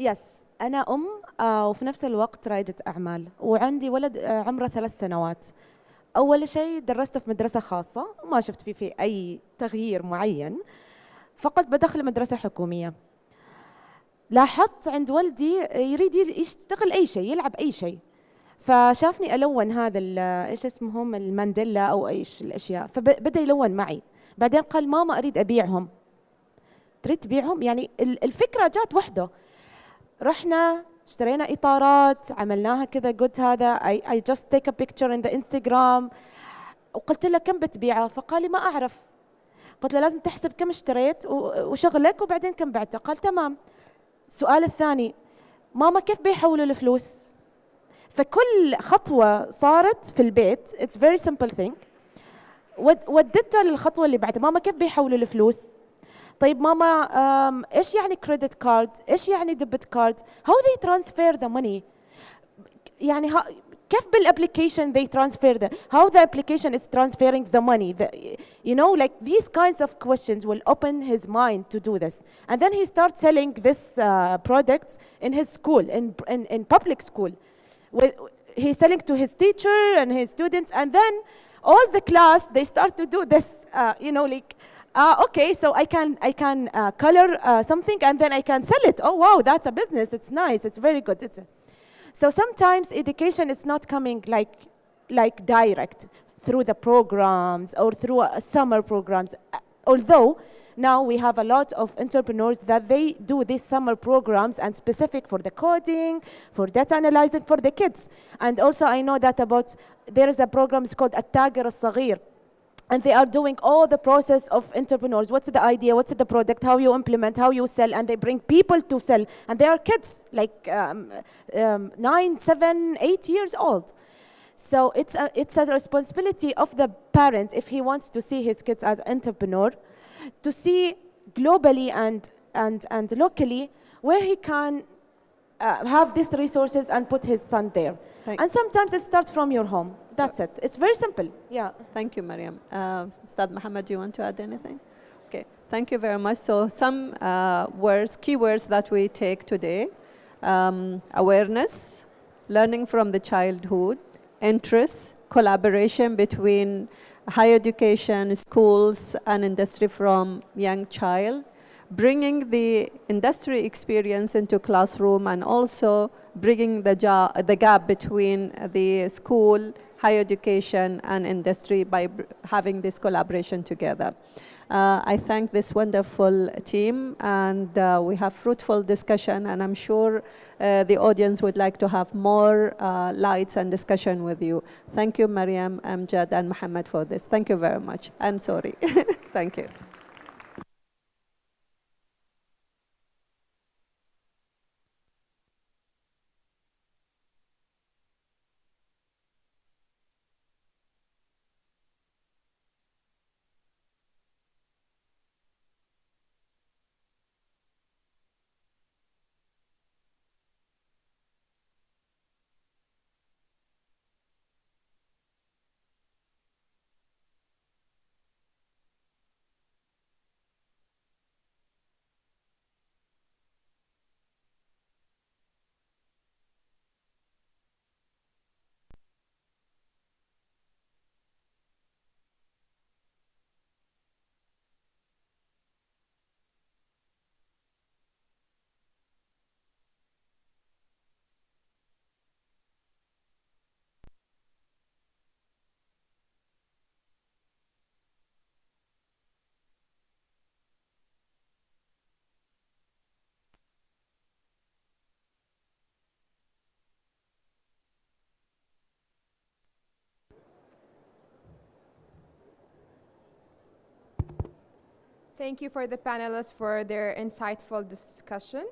yes أنا وفي نفس الوقت رائدة أعمال وعندي ولد عمره 3 سنوات. أول شيء درسته في مدرسة خاصة وما شفت فيه أي تغيير معين، فقط بدخل مدرسة حكومية. لاحظت عند ولدي يريد يشتغل أي شيء، يلعب أي شيء، فشافني ألون هذا إيش اسمهم المانديلا أو إيش الأشياء، فبدأ يلون معي. بعدين قال ماما أريد أبيعهم. تريد تبيعهم؟ يعني الفكرة جات وحده. رحنا اشترينا إطارات، عملناها كذا، قلت هذا I just take a picture in the Instagram، وقلت له كم بتبيعه؟ فقال لي ما أعرف. قلت له لازم تحسب كم اشتريت وشغلك وبعدين كم بعته. قال تمام. السؤال الثاني، ماما كيف بيحولوا الفلوس؟ فكل خطوة صارت في البيت it's very simple thing ودته للخطوة اللي بعدها. ماما كيف بيحولوا الفلوس؟ طيب ماما ايش يعني كريدت كارد؟ ايش يعني ديبت كارد؟ how they transfer the money؟ يعني كيف بالapplication they transfer how the application is transferring the money? You know, like these kinds of questions will open his mind to do this. And then he starts selling this product in his school, in public school. He's selling to his teacher and his students, and then all the class, they start to do this, you know, like, okay, so I can color something and then I can sell it. Oh, wow, that's a business. It's nice. It's very good. So sometimes education is not coming like direct through the programs or through summer programs. Although now we have a lot of entrepreneurs that they do these summer programs and specific for the coding, for data analyzing for the kids. And also I know that there is a program called التاجر الصغير. And they are doing all the process of entrepreneurs. What's the idea? What's the product? How you implement? How you sell? And they bring people to sell. And they are kids, like 9, 7, 8 years old. So it's a responsibility of the parent, if he wants to see his kids as entrepreneur, to see globally and locally where he can have these resources and put his son there. And sometimes it starts from your home. That's it. It's very simple. Yeah. Thank you, Mariam. Ustad Muhammad, do you want to add anything? Okay. Thank you very much. So some keywords that we take today: awareness, learning from the childhood, interest, collaboration between higher education, schools, and industry from young child, bringing the industry experience into classroom, and also bringing the gap between the school, higher education, and industry by having this collaboration together. I thank this wonderful team, and we have fruitful discussion, and I'm sure the audience would like to have more lights and discussion with you. Thank you, Mariam, Amjad, and Muhammad for this. Thank you very much. And sorry. Thank you. Thank you for the panelists for their insightful discussion.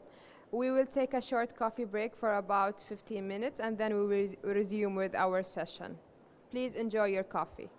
We will take a short coffee break for about 15 minutes and then we will resume with our session. Please enjoy your coffee.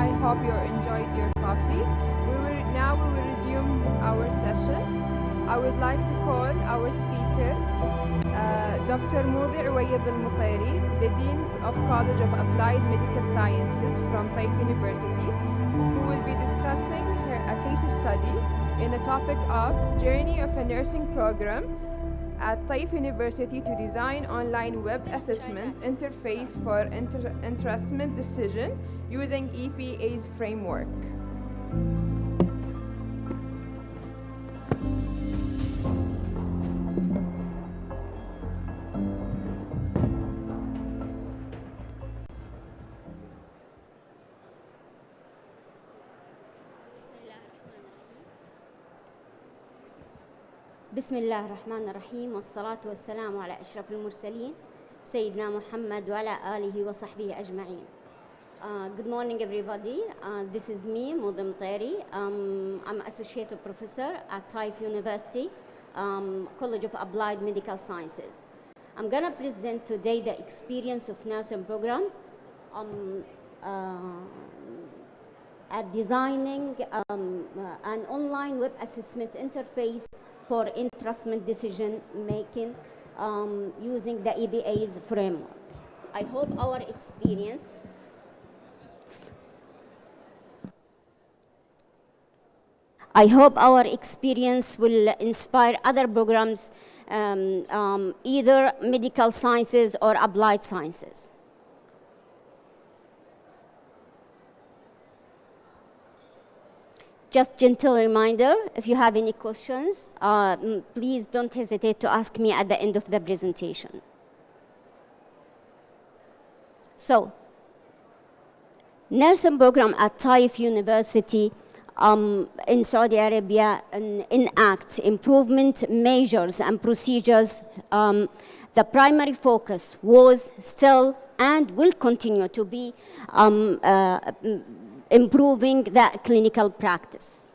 I hope you enjoyed your coffee. Now we will resume our session. I would like to call our speaker, Dr. Modi Uwayyad Al-Mutairi, the Dean of College of Applied Medical Sciences from Taif University, who will be discussing a case study in a topic of Journey of a Nursing Program at Taif University to design online web assessment interface for entrustment decision using EPA's framework. بسم الله الرحمن الرحيم والصلاة والسلام على أشرف المرسلين سيدنا محمد وعلى آله وصحبه أجمعين. Good morning everybody. This is me, Modi Mutairi. I'm Associate Professor at Taif University, College of Applied Medical Sciences. I'm going to present today the experience of nursing program at designing an online web assessment interface for entrustment decision making using the EBA's framework. I hope our experience will inspire other programs, either medical sciences or applied sciences. Just gentle reminder, if you have any questions, please don't hesitate to ask me at the end of the presentation. So, nursing program at Taif University in Saudi Arabia enacts improvement measures and procedures. The primary focus was still and will continue to be improving the clinical practice.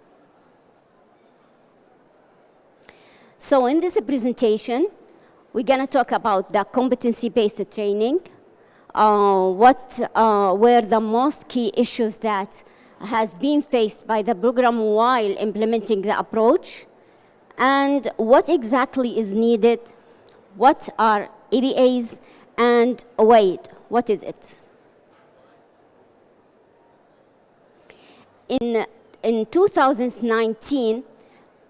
So in this presentation, we're going to talk about the competency-based training, what were the most key issues that has been faced by the program while implementing the approach, and what exactly is needed, what are EBAs, and WAID, what is it? In 2019,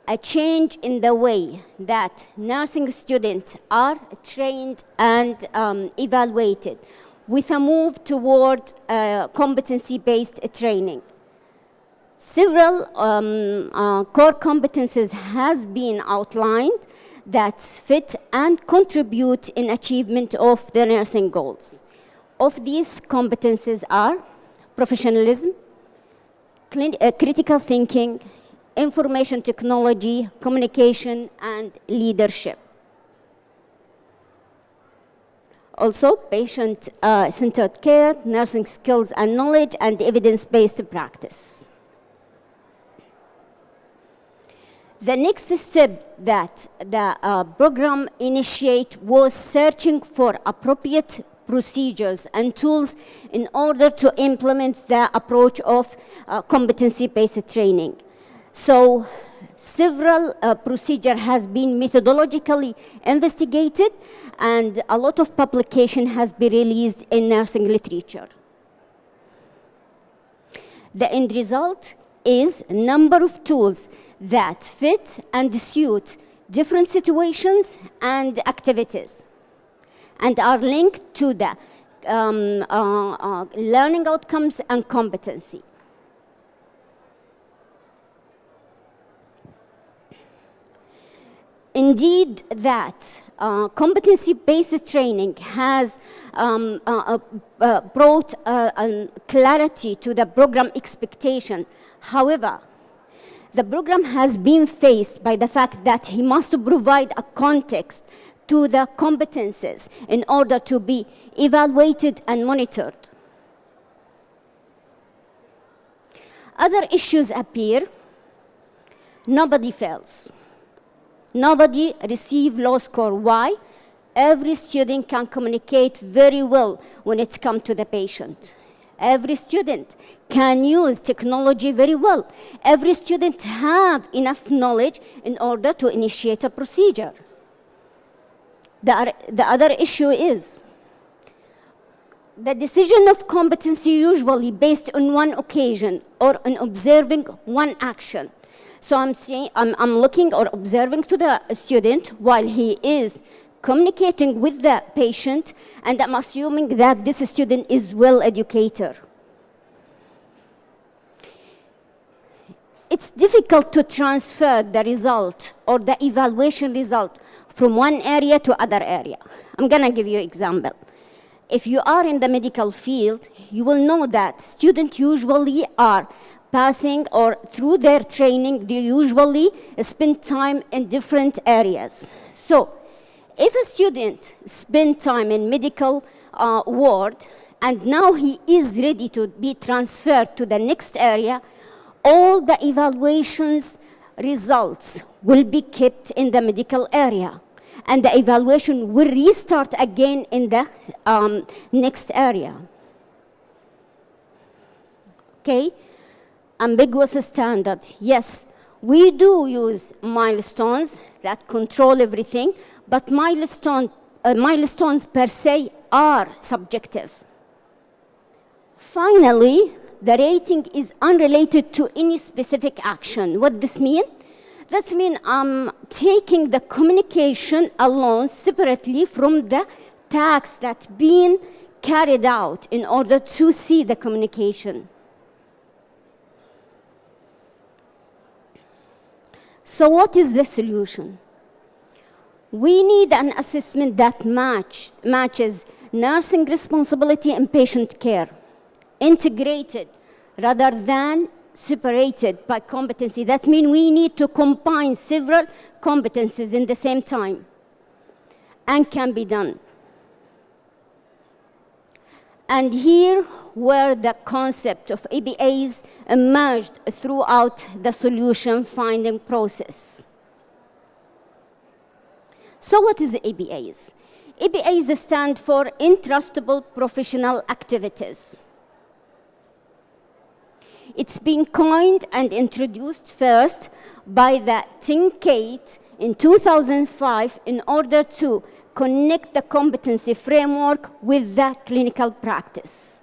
a change in the way that nursing students are trained and evaluated with a move toward competency-based training. Several core competencies has been outlined that fit and contribute in achievement of the nursing goals. Of these competencies are professionalism, critical thinking, information technology, communication, and leadership. Also, patient-centered care, nursing skills and knowledge, and evidence-based practice. The next step that the program initiated was searching for appropriate procedures and tools in order to implement the approach of competency-based training. So several procedures has been methodologically investigated, and a lot of publication has been released in nursing literature. The end result is a number of tools that fit and suit different situations and activities, and are linked to the learning outcomes and competency. Indeed, that competency-based training has brought clarity to the program expectation. However, the program has been faced by the fact that he must provide a context to the competences in order to be evaluated and monitored. Other issues appear. Nobody fails. Nobody receives low score. Why? Every student can communicate very well when it comes to the patient. Every student can use technology very well. Every student have enough knowledge in order to initiate a procedure. The other issue is the decision of competency usually based on one occasion or on observing one action. So I'm looking or observing to the student while he is communicating with the patient, and I'm assuming that this student is well educated. It's difficult to transfer the result or the evaluation result from one area to other area. I'm gonna give you an example. If you are in the medical field, you will know that students usually are passing or through their training, they usually spend time in different areas. So if a student spends time in medical ward and now he is ready to be transferred to the next area, all the evaluations results will be kept in the medical area, and the evaluation will restart again in the next area. Okay? Ambiguous standard. Yes, we do use milestones that control everything, but milestones per se are subjective. Finally, the rating is unrelated to any specific action. What this mean? That means I'm taking the communication alone separately from the tasks that being carried out in order to see the communication. So what is the solution? We need an assessment that matches nursing responsibility and patient care, integrated rather than separated by competency. That means we need to combine several competencies in the same time, and can be done. And here where the concept of EBAs emerged throughout the solution finding process. So what is EBAs? EBAs stand for Entrustable Professional Activities. It's been coined and introduced first by the Tinkate in 2005 in order to connect the competency framework with the clinical practice.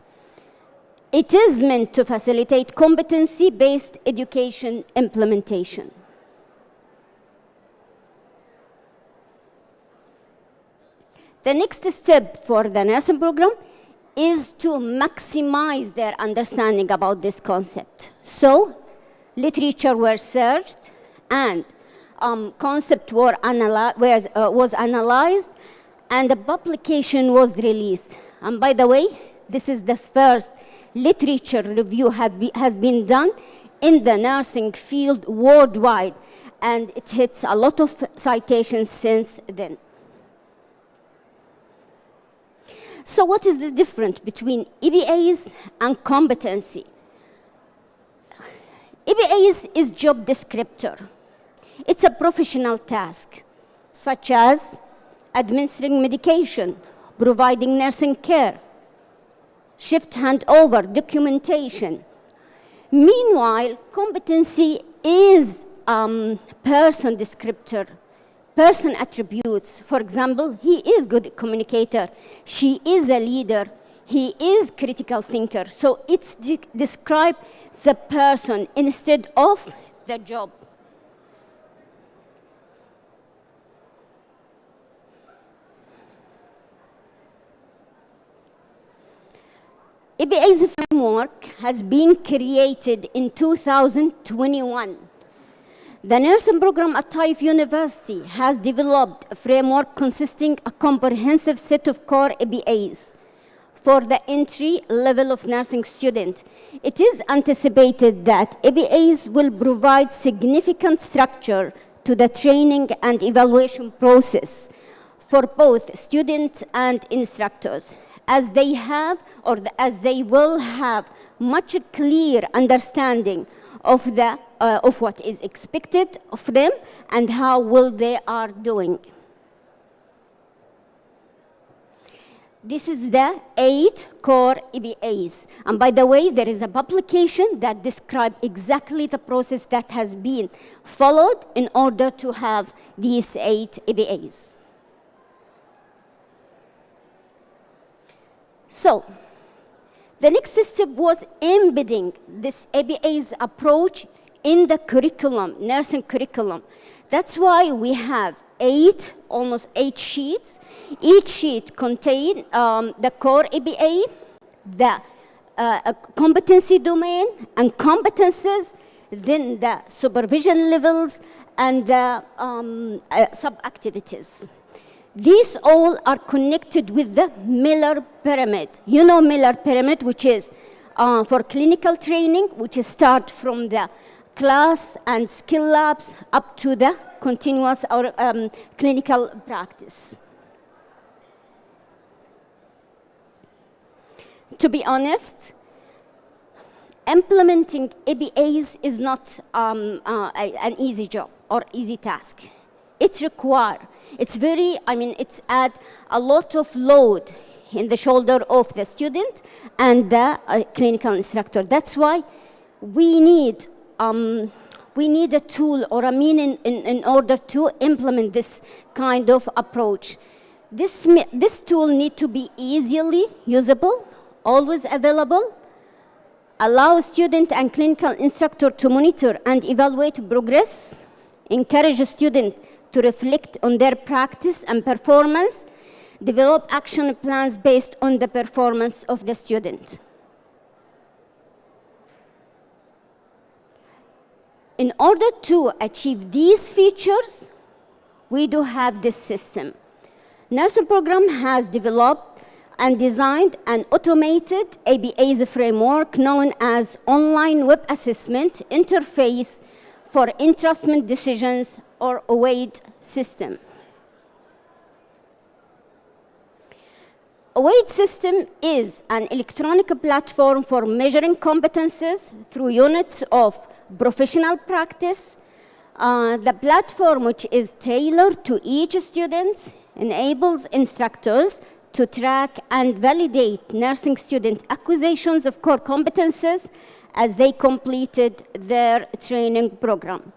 It is meant to facilitate competency-based education implementation. The next step for the nursing program is to maximize their understanding about this concept. So, literature was searched and concept was analyzed, and a publication was released. And by the way, this is the first literature review has been done in the nursing field worldwide, and it hits a lot of citations since then. So what is the difference between EBAs and competency? EBAs is job descriptor. It's a professional task, such as administering medication, providing nursing care, shift handover, documentation. Meanwhile, competency is person descriptor, person attributes. For example, he is good communicator, she is a leader, he is critical thinker. So it's describe the person instead of the job. EBA's framework has been created in 2021. The nursing program at Taif University has developed a framework consisting a comprehensive set of core EBAs for the entry level of nursing student. It is anticipated that EBAs will provide significant structure to the training and evaluation process for both students and instructors, as they have or as they will have much clear understanding of what is expected of them and how well they are doing. This is the 8 core EBAs. And by the way, there is a publication that describes exactly the process that has been followed in order to have these 8 EBAs. So, the next step was embedding this EBA's approach in the curriculum, nursing curriculum. That's why we have almost 8 sheets. Each sheet contains the core EBA, the competency domain and competences, then the supervision levels, and the sub-activities. These all are connected with the Miller Pyramid. You know Miller Pyramid, which is for clinical training, which start from the class and skill labs up to the continuous or clinical practice. To be honest, implementing EBAs is not an easy job or easy task. It's add a lot of load in the shoulder of the student and the clinical instructor. That's why we need a tool or a mean in order to implement this kind of approach. This tool needs to be easily usable, always available, allow student and clinical instructor to monitor and evaluate progress, encourage a student to reflect on their practice and performance, develop action plans based on the performance of the student. In order to achieve these features, we do have this system. Nursing program has developed and designed an automated EBAs framework known as Online Web Assessment Interface for Entrustment Decisions, or OWAID system. OWAID system is an electronic platform for measuring competences through units of professional practice. The platform, which is tailored to each student, enables instructors to track and validate nursing student acquisitions of core competences as they completed their training program.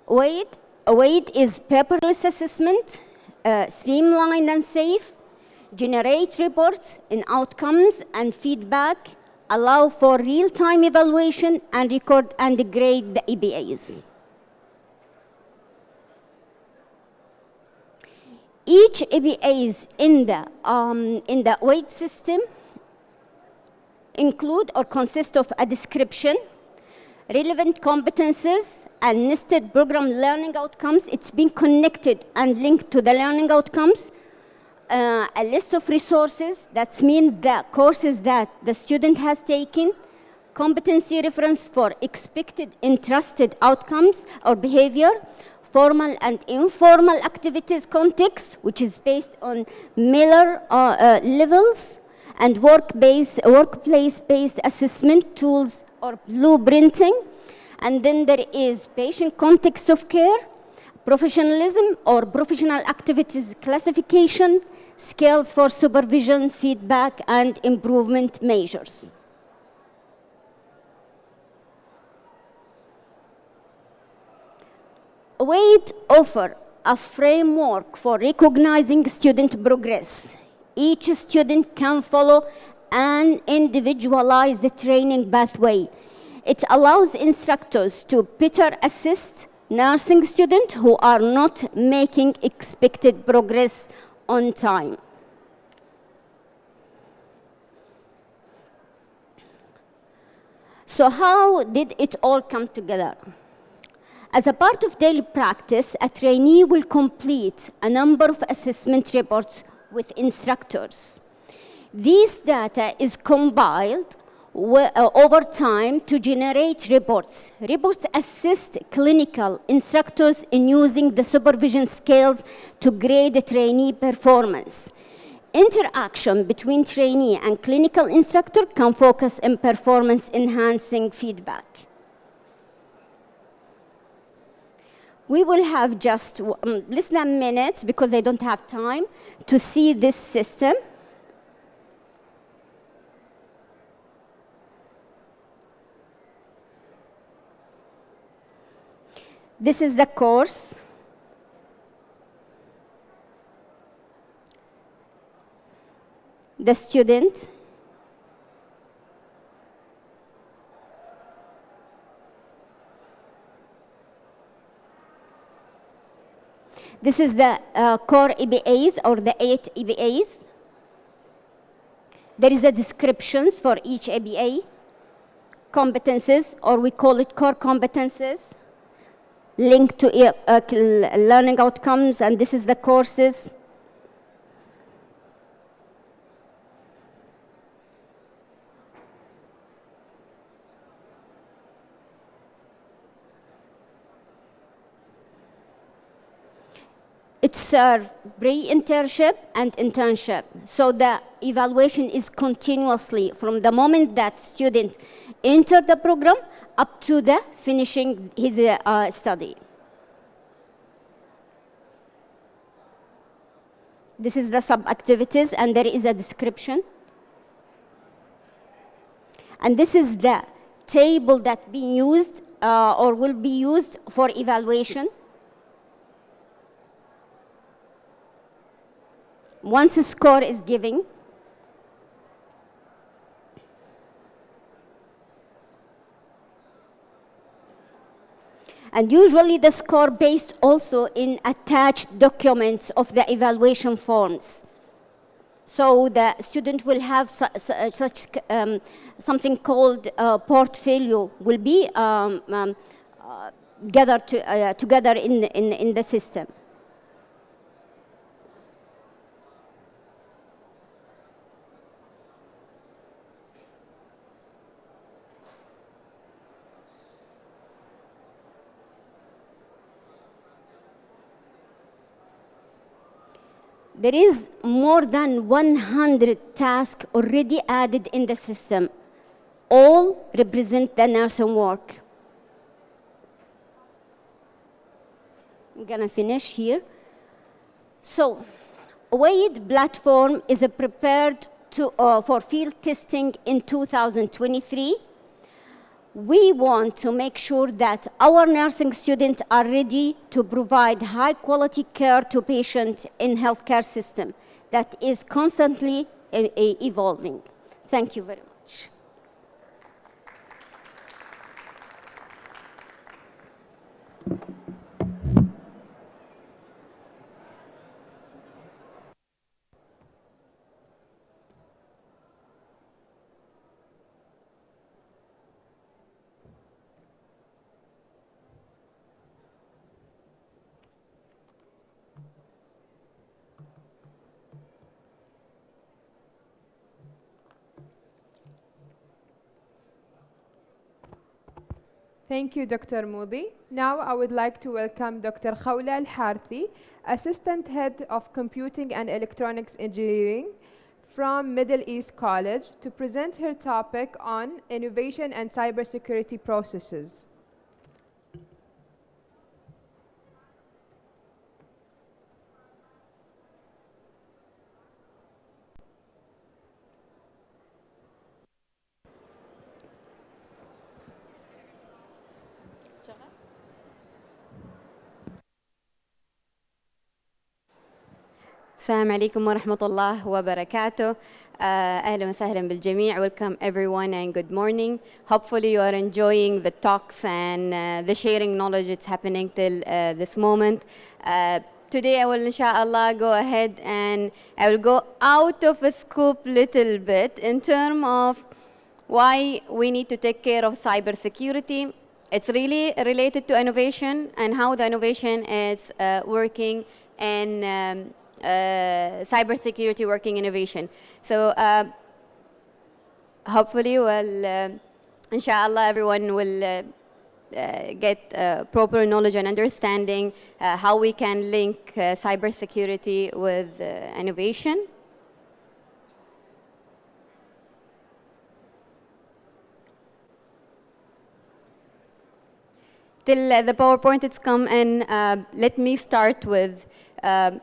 OWAID is paperless assessment, streamlined and safe, generate reports in outcomes and feedback, allow for real-time evaluation, and record and grade the EBAs. Each EBAs in the OWAID system include or consist of a description, relevant competences, and nested program learning outcomes. It's been connected and linked to the learning outcomes. A list of resources, that means the courses that the student has taken, competency reference for expected entrusted outcomes or behavior, formal and informal activities context, which is based on Miller levels, and workplace-based assessment tools or blueprinting. And then there is patient context of care, professionalism or professional activities classification, skills for supervision, feedback, and improvement measures. OWAID offers a framework for recognizing student progress. Each student can follow an individualized training pathway. It allows instructors to better assist nursing students who are not making expected progress on time. So how did it all come together? As a part of daily practice, a trainee will complete a number of assessment reports with instructors. This data is compiled over time to generate reports. Reports assist clinical instructors in using the supervision scales to grade the trainee performance. Interaction between trainee and clinical instructor can focus on performance enhancing feedback. We will have just less than minutes because I don't have time to see this system. This is the course. The student. This is the core EBAs or the 8 EBAs. There is a descriptions for each EBA. Competences, or we call it core competences. Link to learning outcomes, and this is the courses. It serves pre-internship and internship. So the evaluation is continuously from the moment that student enter the program up to the finishing his study. This is the sub-activities, and there is a description. And this is the table that being used or will be used for evaluation. Once a score is given, and usually the score based also in attached documents of the evaluation forms. So the student will have such something called portfolio will be gathered together in the system. There is more than 100 tasks already added in the system. All represent the nursing work. I'm gonna finish here. So, WADE platform is prepared for field testing in 2023. We want to make sure that our nursing students are ready to provide high quality care to patients in healthcare system that is constantly evolving. Thank you very much. Thank you, Dr. Moody. Now I would like to welcome Dr. Khawla Al-Harthi, Assistant Head of Computing and Electronics Engineering from Middle East College, to present her topic on innovation and cybersecurity processes. السلام عليكم ورحمة الله وبركاته. أهلا وسهلا بالجميع. Welcome everyone and good morning. Hopefully you are enjoying the talks and the sharing knowledge it's happening till this moment. Today I will inshallah go ahead and I will go out of a scope little bit in terms of why we need to take care of cybersecurity. It's really related to innovation and how the innovation is working and cybersecurity working innovation. So hopefully, inshallah, everyone will get proper knowledge and understanding how we can link cybersecurity with innovation. till the PowerPoint it's come in, let me start with,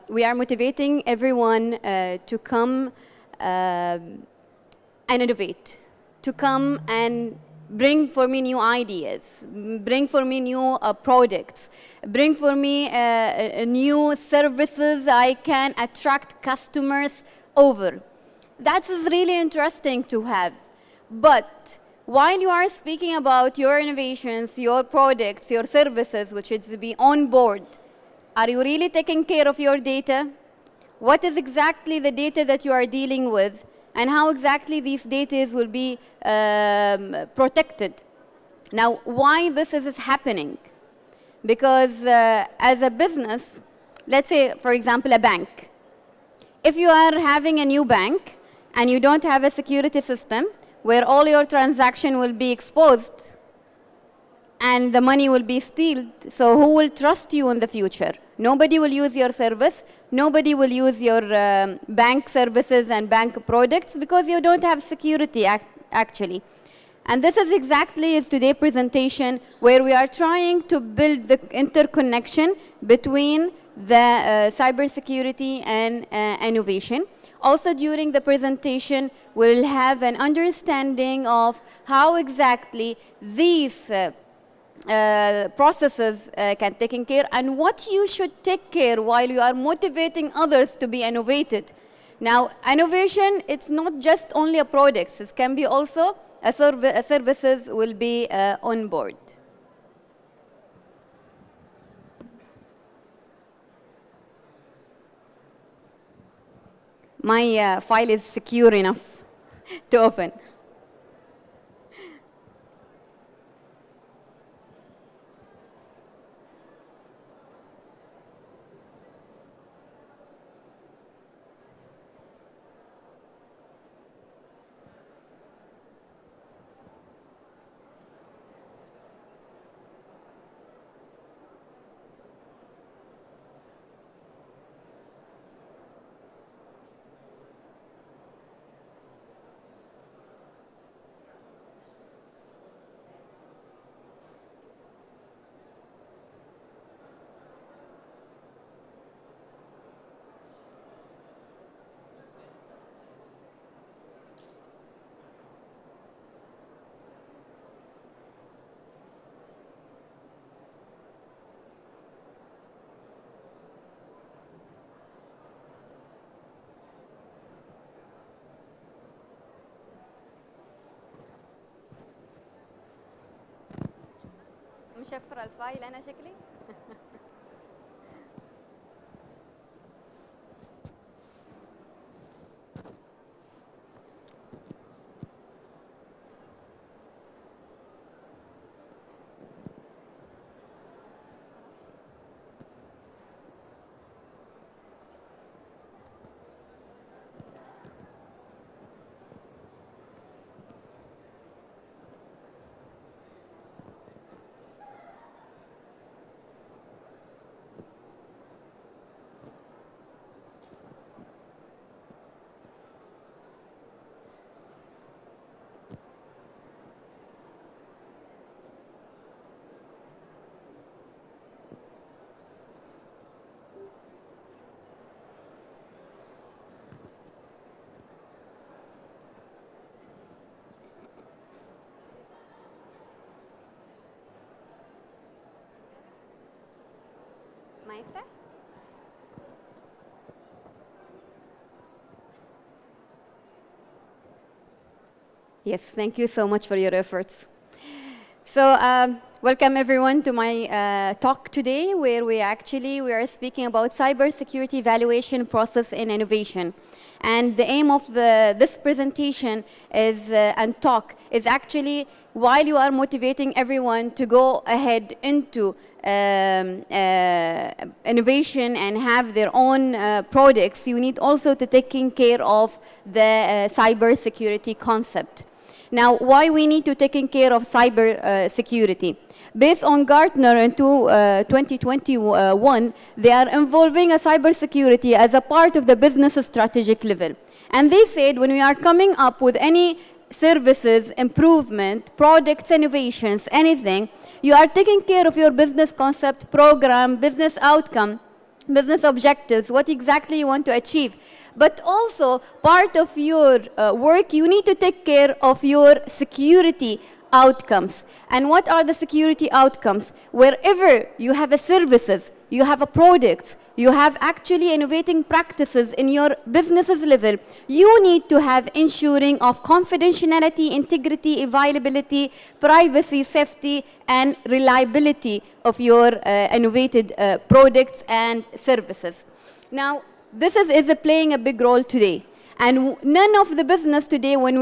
we are motivating everyone to come and innovate, to come and bring for me new ideas, bring for me new products, bring for me new services I can attract customers over. That is really interesting to have. But while you are speaking about your innovations, your products, your services, which is to be on board, are you really taking care of your data? What is exactly the data that you are dealing with, and how exactly these data will be protected? Now, why this is happening? Because as a business, let's say, for example, a bank. If you are having a new bank and you don't have a security system where all your transaction will be exposed and the money will be stealed, so who will trust you in the future? Nobody will use your service. Nobody will use your bank services and bank products because you don't have security actually. And this is exactly today's presentation, where we are trying to build the interconnection between the cybersecurity and innovation. Also, during the presentation, we'll have an understanding of how exactly these processes can take care, and what you should take care while you are motivating others to be innovated. Now, innovation, it's not just only a product. It can be also a services will be on board. My file is secure enough to open. مشفرة الفايل أنا شكلي. ما يفتح؟ Yes, thank you so much for your efforts. So welcome everyone to my talk today, where we are speaking about cybersecurity evaluation process and innovation. And the aim of this presentation is and talk is actually, while you are motivating everyone to go ahead into innovation and have their own products, you need also to taking care of the cybersecurity concept. Now, why we need to taking care of cyber security? Based on Gartner in 2021, they are involving a cybersecurity as a part of the business strategic level. And they said when we are coming up with any services, improvement, products, innovations, anything, you are taking care of your business concept, program, business outcome, business objectives, what exactly you want to achieve. But also, part of your work, you need to take care of your security outcomes. And what are the security outcomes? Wherever you have a services, you have a products, you have actually innovating practices in your business's level, you need to have ensuring of confidentiality, integrity, availability, privacy, safety, and reliability of your innovated products and services. Now, this is playing a big role today. And none of the business today, when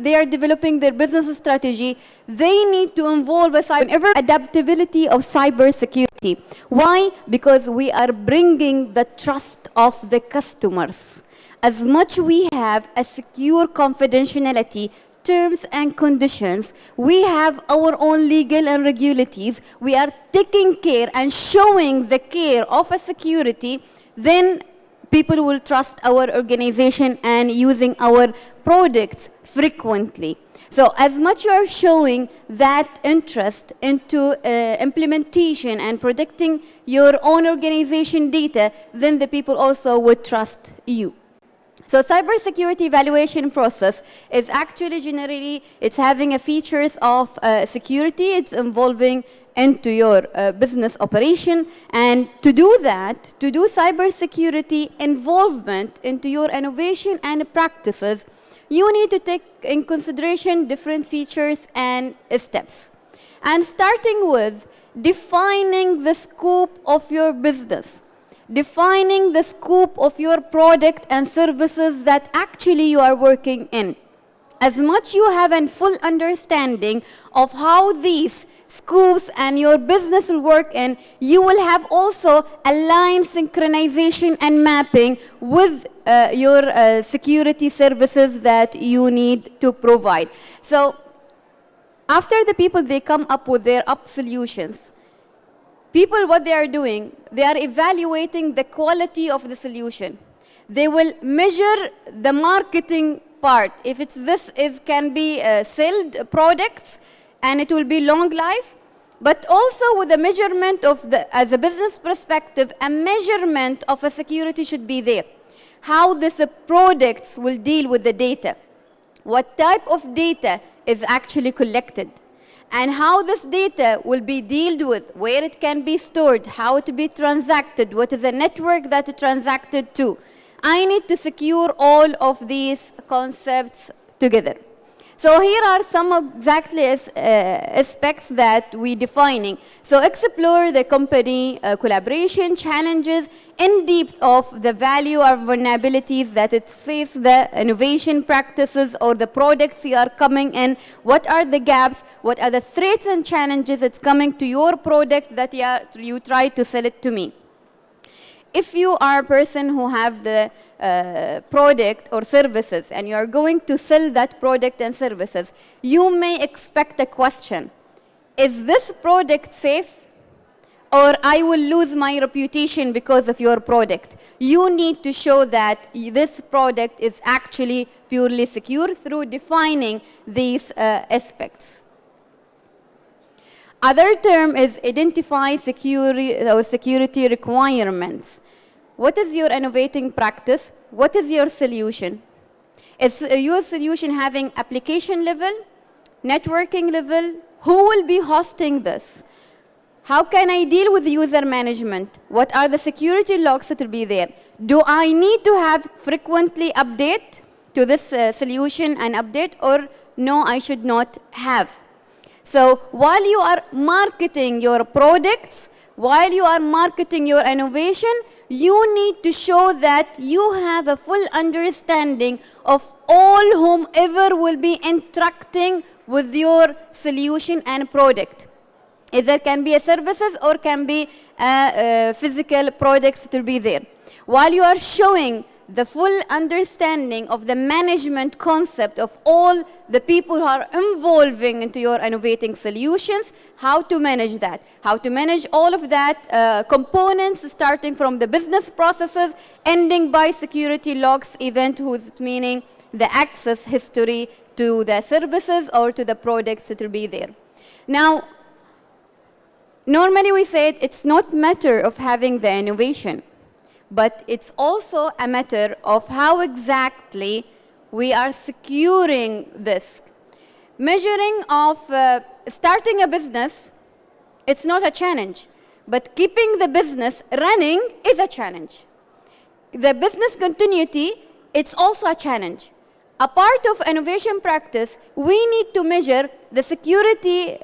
they are developing their business strategy, they need to involve adaptability of cybersecurity. Why? Because we are bringing the trust of the customers. As much we have a secure confidentiality, terms and conditions, we have our own legal and regularities, we are taking care and showing the care of a security, then people will trust our organization and using our products frequently. So as much you are showing that interest into implementation and protecting your own organization data, then the people also would trust you. So cybersecurity evaluation process is actually generally, it's having a features of security, it's involving into your business operation, and to do that, to do cybersecurity involvement into your innovation and practices, you need to take in consideration different features and steps. And starting with defining the scope of your business, defining the scope of your product and services that actually you are working in. As much you have a full understanding of how these scopes and your business will work in, you will have also aligned synchronization and mapping with your security services that you need to provide. So after the people, they come up with their solutions. People, what they are doing, they are evaluating the quality of the solution. They will measure the marketing part. If it's can be sold products, and it will be long life, but also with the measurement of as a business perspective, a measurement of a security should be there. How this products will deal with the data, what type of data is actually collected, and how this data will be dealt with, where it can be stored, how it be transacted, what is the network that it transacted to. I need to secure all of these concepts together. So here are some exactly aspects that we're defining. So explore the company collaboration challenges in depth of the value or vulnerabilities that it faces, the innovation practices or the products you are coming in. What are the gaps? What are the threats and challenges that's coming to your product that you try to sell it to me? If you are a person who have the product or services and you are going to sell that product and services, you may expect a question. Is this product safe? Or I will lose my reputation because of your product. You need to show that this product is actually purely secure through defining these aspects. Other term is identify security requirements. What is your innovating practice? What is your solution? Is your solution having application level, networking level? Who will be hosting this? How can I deal with user management? What are the security logs that will be there? Do I need to have frequently update to this solution and update, or no, I should not have? So while you are marketing your products, while you are marketing your innovation, you need to show that you have a full understanding of all whomever will be interacting with your solution and product. Either can be a services or can be physical products to be there. While you are showing the full understanding of the management concept of all the people who are involving into your innovating solutions, how to manage that, how to manage all of that components starting from the business processes, ending by security logs event, who's meaning the access history to the services or to the products that will be there. Now, Normally we say it's not matter of having the innovation, but it's also a matter of how exactly we are securing this. Measuring of starting a business, it's not a challenge, but keeping the business running is a challenge. The business continuity, it's also a challenge. A part of innovation practice, we need to measure the security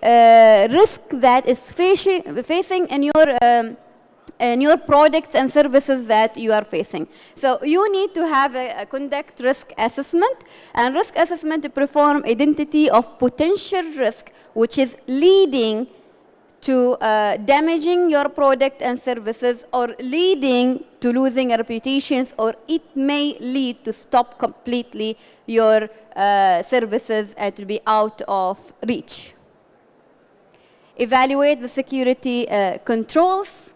risk that is facing in your products and services that you are facing. So you need to have a conduct risk assessment, and risk assessment to perform identity of potential risk, which is leading to damaging your product and services, or leading to losing reputations, or it may lead to stop completely your services and to be out of reach. Evaluate the security controls,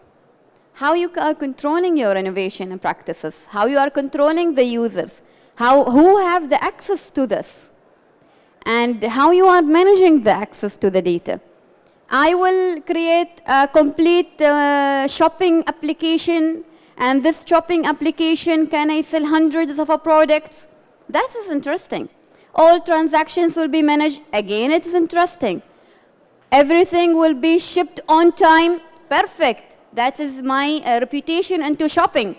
how you are controlling your innovation and practices, how you are controlling the users, who have the access to this, and how you are managing the access to the data. I will create a complete shopping application, and this shopping application, can I sell hundreds of products? That is interesting. All transactions will be managed. Again, it is interesting. Everything will be shipped on time. Perfect. That is my reputation into shopping.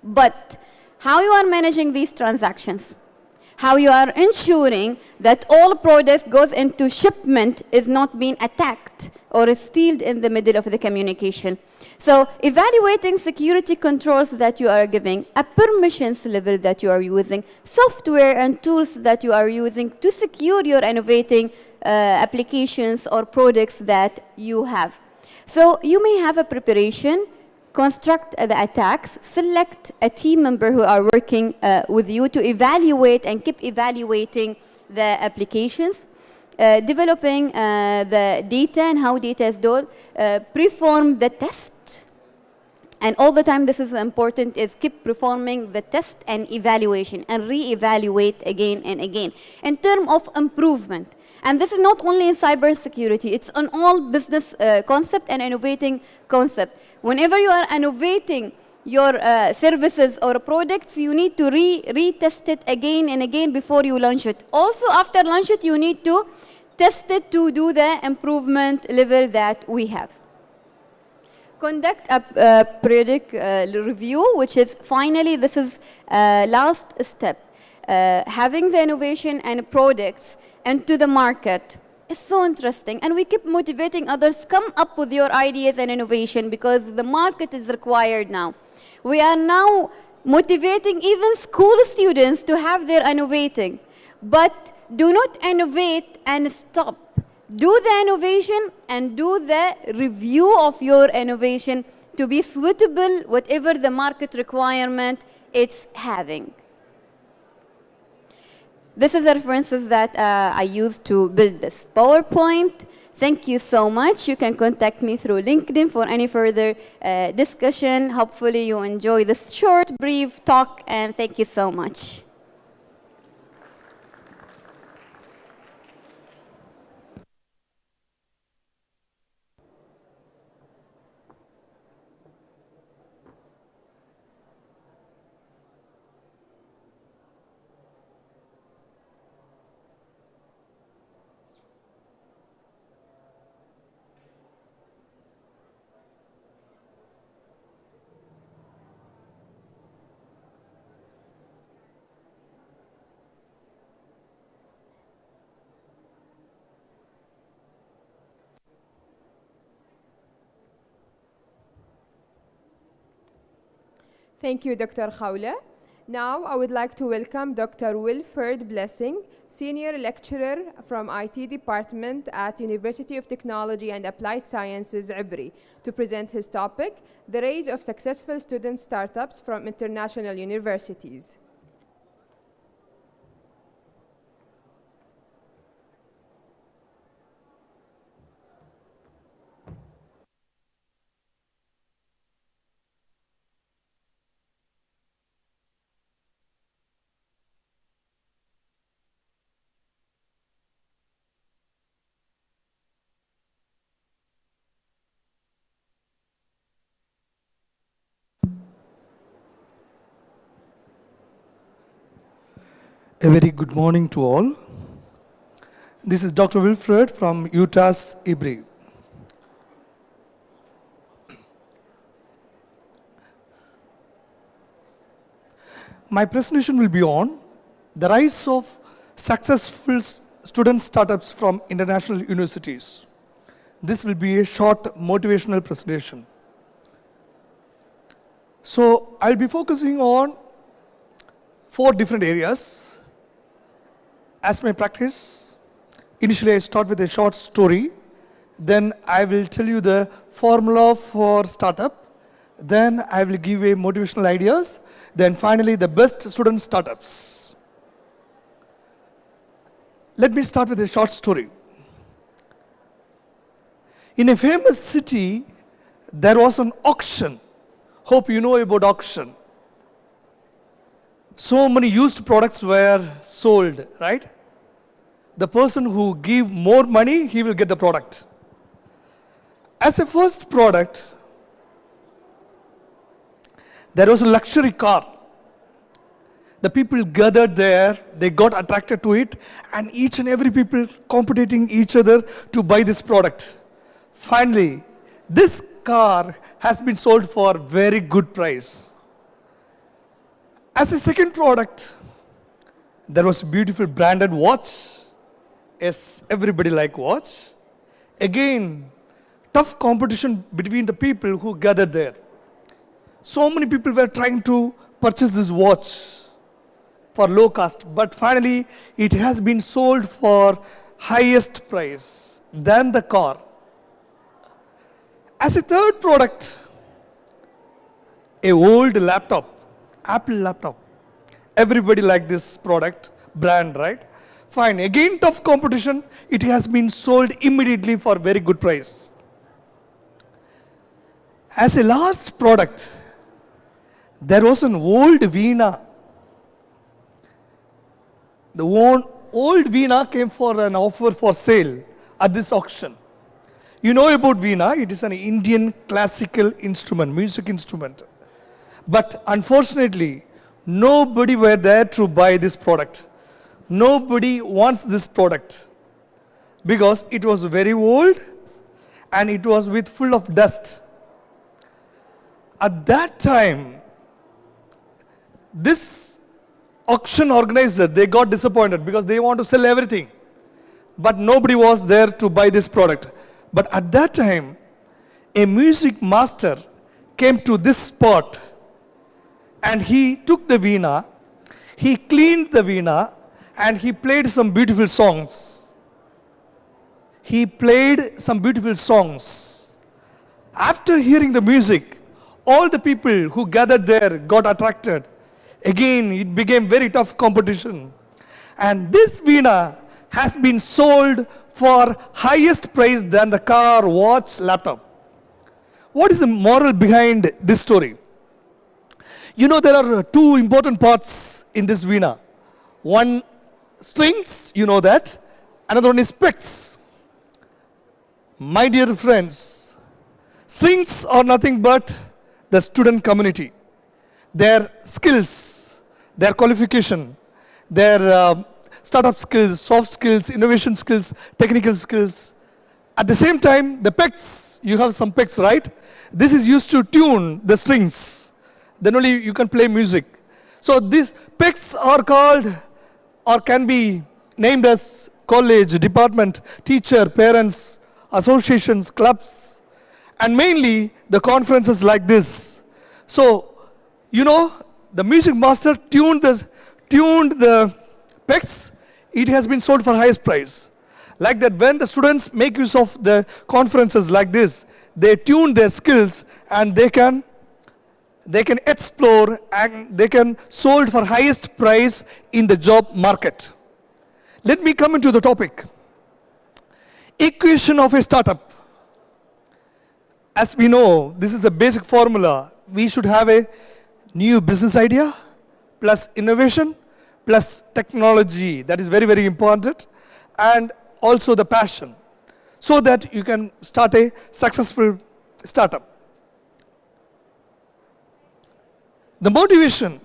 But how you are managing these transactions? How you are ensuring that all products goes into shipment is not being attacked or is stealed in the middle of the communication. So evaluating security controls that you are giving, a permissions level that you are using, software and tools that you are using to secure your innovating applications or products that you have. So you may have a preparation, construct the attacks, select a team member who are working with you to evaluate and keep evaluating the applications, developing the data and how data is done, perform the test. And all the time, this is important, is keep performing the test and evaluation and re-evaluate again and again in terms of improvement. And this is not only in cybersecurity, it's on all business concept and innovating concept. Whenever you are innovating your services or products, you need to retest it again and again before you launch it. Also, after launch it, you need to test it to do the improvement level that we have. Conduct a periodic review, which is finally, this is last step. Having the innovation and products into the market is so interesting, and we keep motivating others, come up with your ideas and innovation, because the market is required now. We are now motivating even school students to have their innovating, but do not innovate and stop. Do the innovation and do the review of your innovation to be suitable whatever the market requirement it's having. This is the references that I used to build this PowerPoint. Thank you so much. You can contact me through LinkedIn for any further discussion. Hopefully you enjoy this short, brief talk, and thank you so much. Thank you, Dr. Khawla. Now, I would like to welcome Dr. Wilfred Blessing, Senior Lecturer from IT Department at University of Technology and Applied Sciences, Ibri, to present his topic, The Rise of Successful Student Startups from International Universities. A very good morning to all. This is Dr. Wilfred from Utah's IBRI. My presentation will be on the rise of successful student startups from international universities. This will be a short motivational presentation. So I'll be focusing on 4 different areas. As my practice, initially I start with a short story, then I will tell you the formula for startup, then I will give a motivational ideas, then finally the best student startups. Let me start with a short story. In a famous city, there was an auction. Hope you know about auction. So many used products were sold, right? The person who give more money, he will get the product. As a first product, there was a luxury car. The people gathered there, they got attracted to it, and each and every people competing each other to buy this product. Finally, this car has been sold for very good price. As a second product, there was a beautiful branded watch. Yes, everybody like watch. Again, tough competition between the people who gathered there. So many people were trying to purchase this watch for low cost, but finally it has been sold for highest price than the car. As a third product, a old laptop, Apple laptop. Everybody like this product, brand, right? Fine, again tough competition, it has been sold immediately for very good price. As a last product, there was an old Veena. The old Veena came for an offer for sale at this auction. You know about Veena, it is an Indian classical instrument, music instrument. But unfortunately, nobody were there to buy this product. Nobody wants this product because it was very old and it was with full of dust. At that time, this auction organizer, they got disappointed because they want to sell everything. But nobody was there to buy this product. But at that time, a music master came to this spot and he took the Veena, he cleaned the Veena, and he played some beautiful songs. He played some beautiful songs. After hearing the music, all the people who gathered there got attracted. Again, it became very tough competition. And this Veena has been sold for highest price than the car, watch, laptop. What is the moral behind this story? You know, there are 2 important parts in this Veena. One, strings, you know that. Another one is specs. My dear friends, strings are nothing but the student community. Their skills, their qualification, their startup skills, soft skills, innovation skills, technical skills. At the same time, the pecs, you have some pecs, right? This is used to tune the strings. Then only you can play music. So these pecs are called or can be named as college, department, teacher, parents, associations, clubs, and mainly the conferences like this. So, you know, the music master tuned the pecs, it has been sold for highest price. Like that, when the students make use of the conferences like this, they tune their skills and they can explore and they can sold for highest price in the job market. Let me come into the topic. Equation of a startup. As we know, this is a basic formula. We should have a new business idea plus innovation plus technology. That is very, very important. And also the passion, so that you can start a successful startup. The motivation,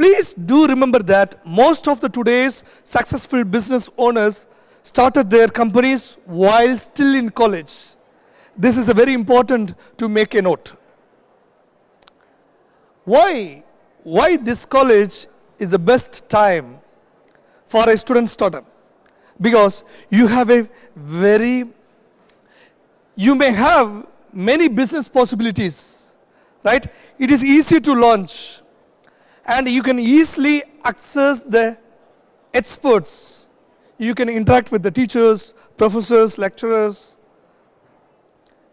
Please do remember that most of the today's successful business owners started their companies while still in college. This is a very important to make a note. Why this college is the best time for a student startup? Because you may have many business possibilities, right? It is easy to launch, and you can easily access the experts. You can interact with the teachers, professors, lecturers,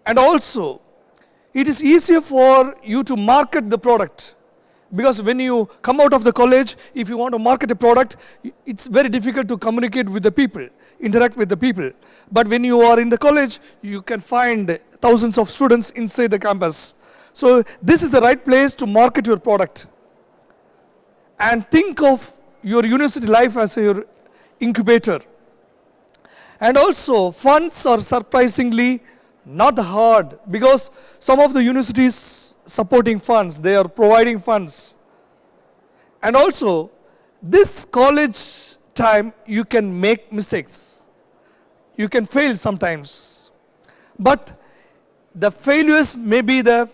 and also it is easier for you to market the product. Because when you come out of the college, if you want to market a product, it's very difficult to communicate with the people, interact with the people. But when you are in the college, you can find thousands of students inside the campus. So this is the right place to market your product. And think of your university life as your incubator. And also, funds are surprisingly not hard, because some of the universities supporting funds, they are providing funds. And also, this college time, you can make mistakes. You can fail sometimes. But the failures may be the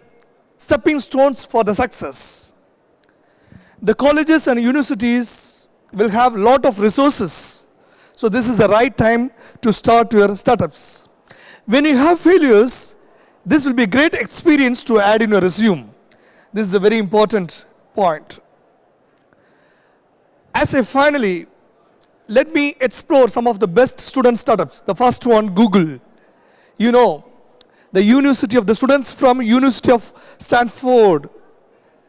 stepping stones for the success. The colleges and universities will have a lot of resources. So this is the right time to start your startups. When you have failures, this will be a great experience to add in your resume. This is a very important point. Finally, let me explore some of the best student startups. The first one, Google. You know, the university of the students from University of Stanford,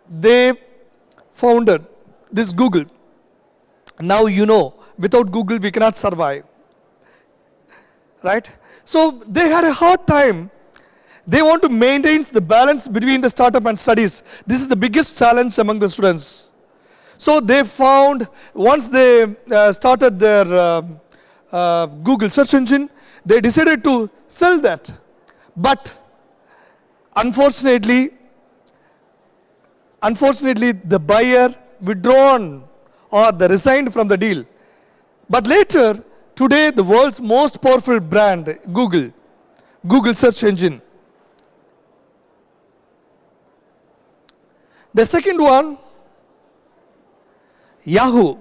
they founded this Google. Now you know, without Google we cannot survive. Right? So they had a hard time. They want to maintain the balance between the startup and studies. This is the biggest challenge among the students. So they found, once they started their Google search engine, they decided to sell that. But unfortunately, the buyer withdrawn or they resigned from the deal. But later, today, the world's most powerful brand, Google search engine. The second one, Yahoo.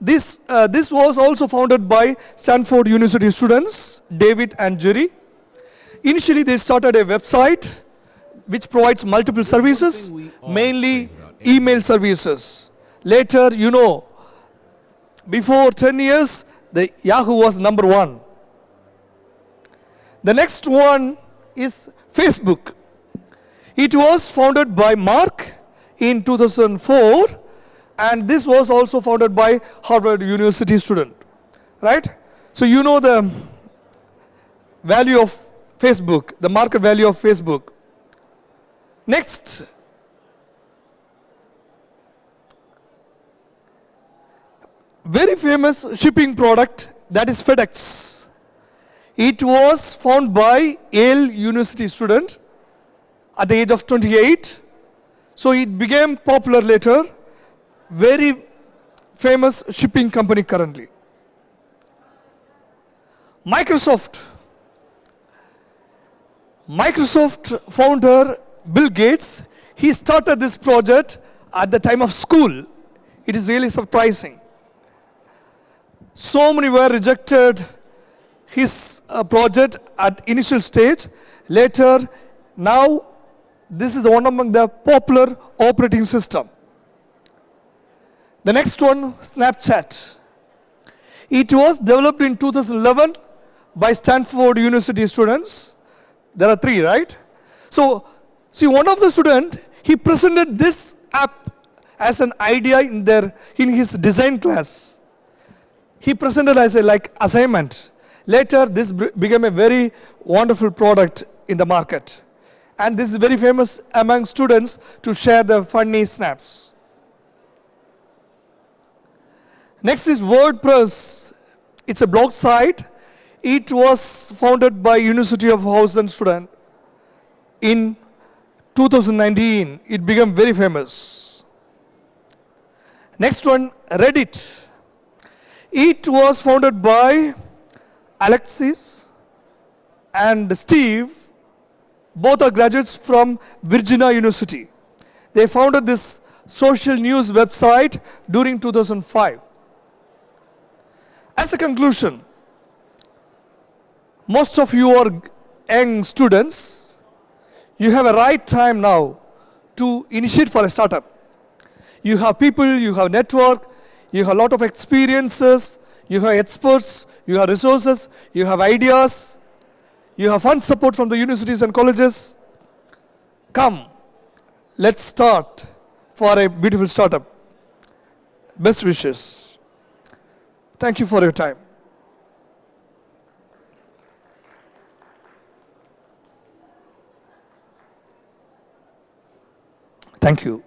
This was also founded by Stanford University students, David and Jerry. Initially, they started a website which provides multiple services, mainly email services. Later, you know, before 10 years, the Yahoo was number one. The next one is Facebook. It was founded by Mark in 2004, and this was also founded by Harvard University student, right? So you know the value of Facebook, the market value of Facebook. Next, very famous shipping product, that is FedEx. It was founded by Yale University student at the age of 28. So it became popular later, very famous shipping company currently. Microsoft founder Bill Gates, he started this project at the time of school. It is really surprising. So many were rejected his project at initial stage. Later, now this is one among the popular operating system. The next one, Snapchat. It was developed in 2011 by Stanford University students. There are 3, right? So, see, one of the students, he presented this app as an idea in his design class. He presented as a assignment. Later, this became a very wonderful product in the market. And this is very famous among students to share the funny snaps. Next is WordPress. It's a blog site. It was founded by University of Houston student. In 2019, it became very famous. Next one, Reddit. It was founded by Alexis and Steve. Both are graduates from Virginia University. They founded this social news website during 2005. As a conclusion, most of you are young students. You have a right time now to initiate for a startup. You have people, you have network, you have a lot of experiences, you have experts, you have resources, you have ideas, you have fund support from the universities and colleges. Come, let's start for a beautiful startup. Best wishes. Thank you for your time. Thank you.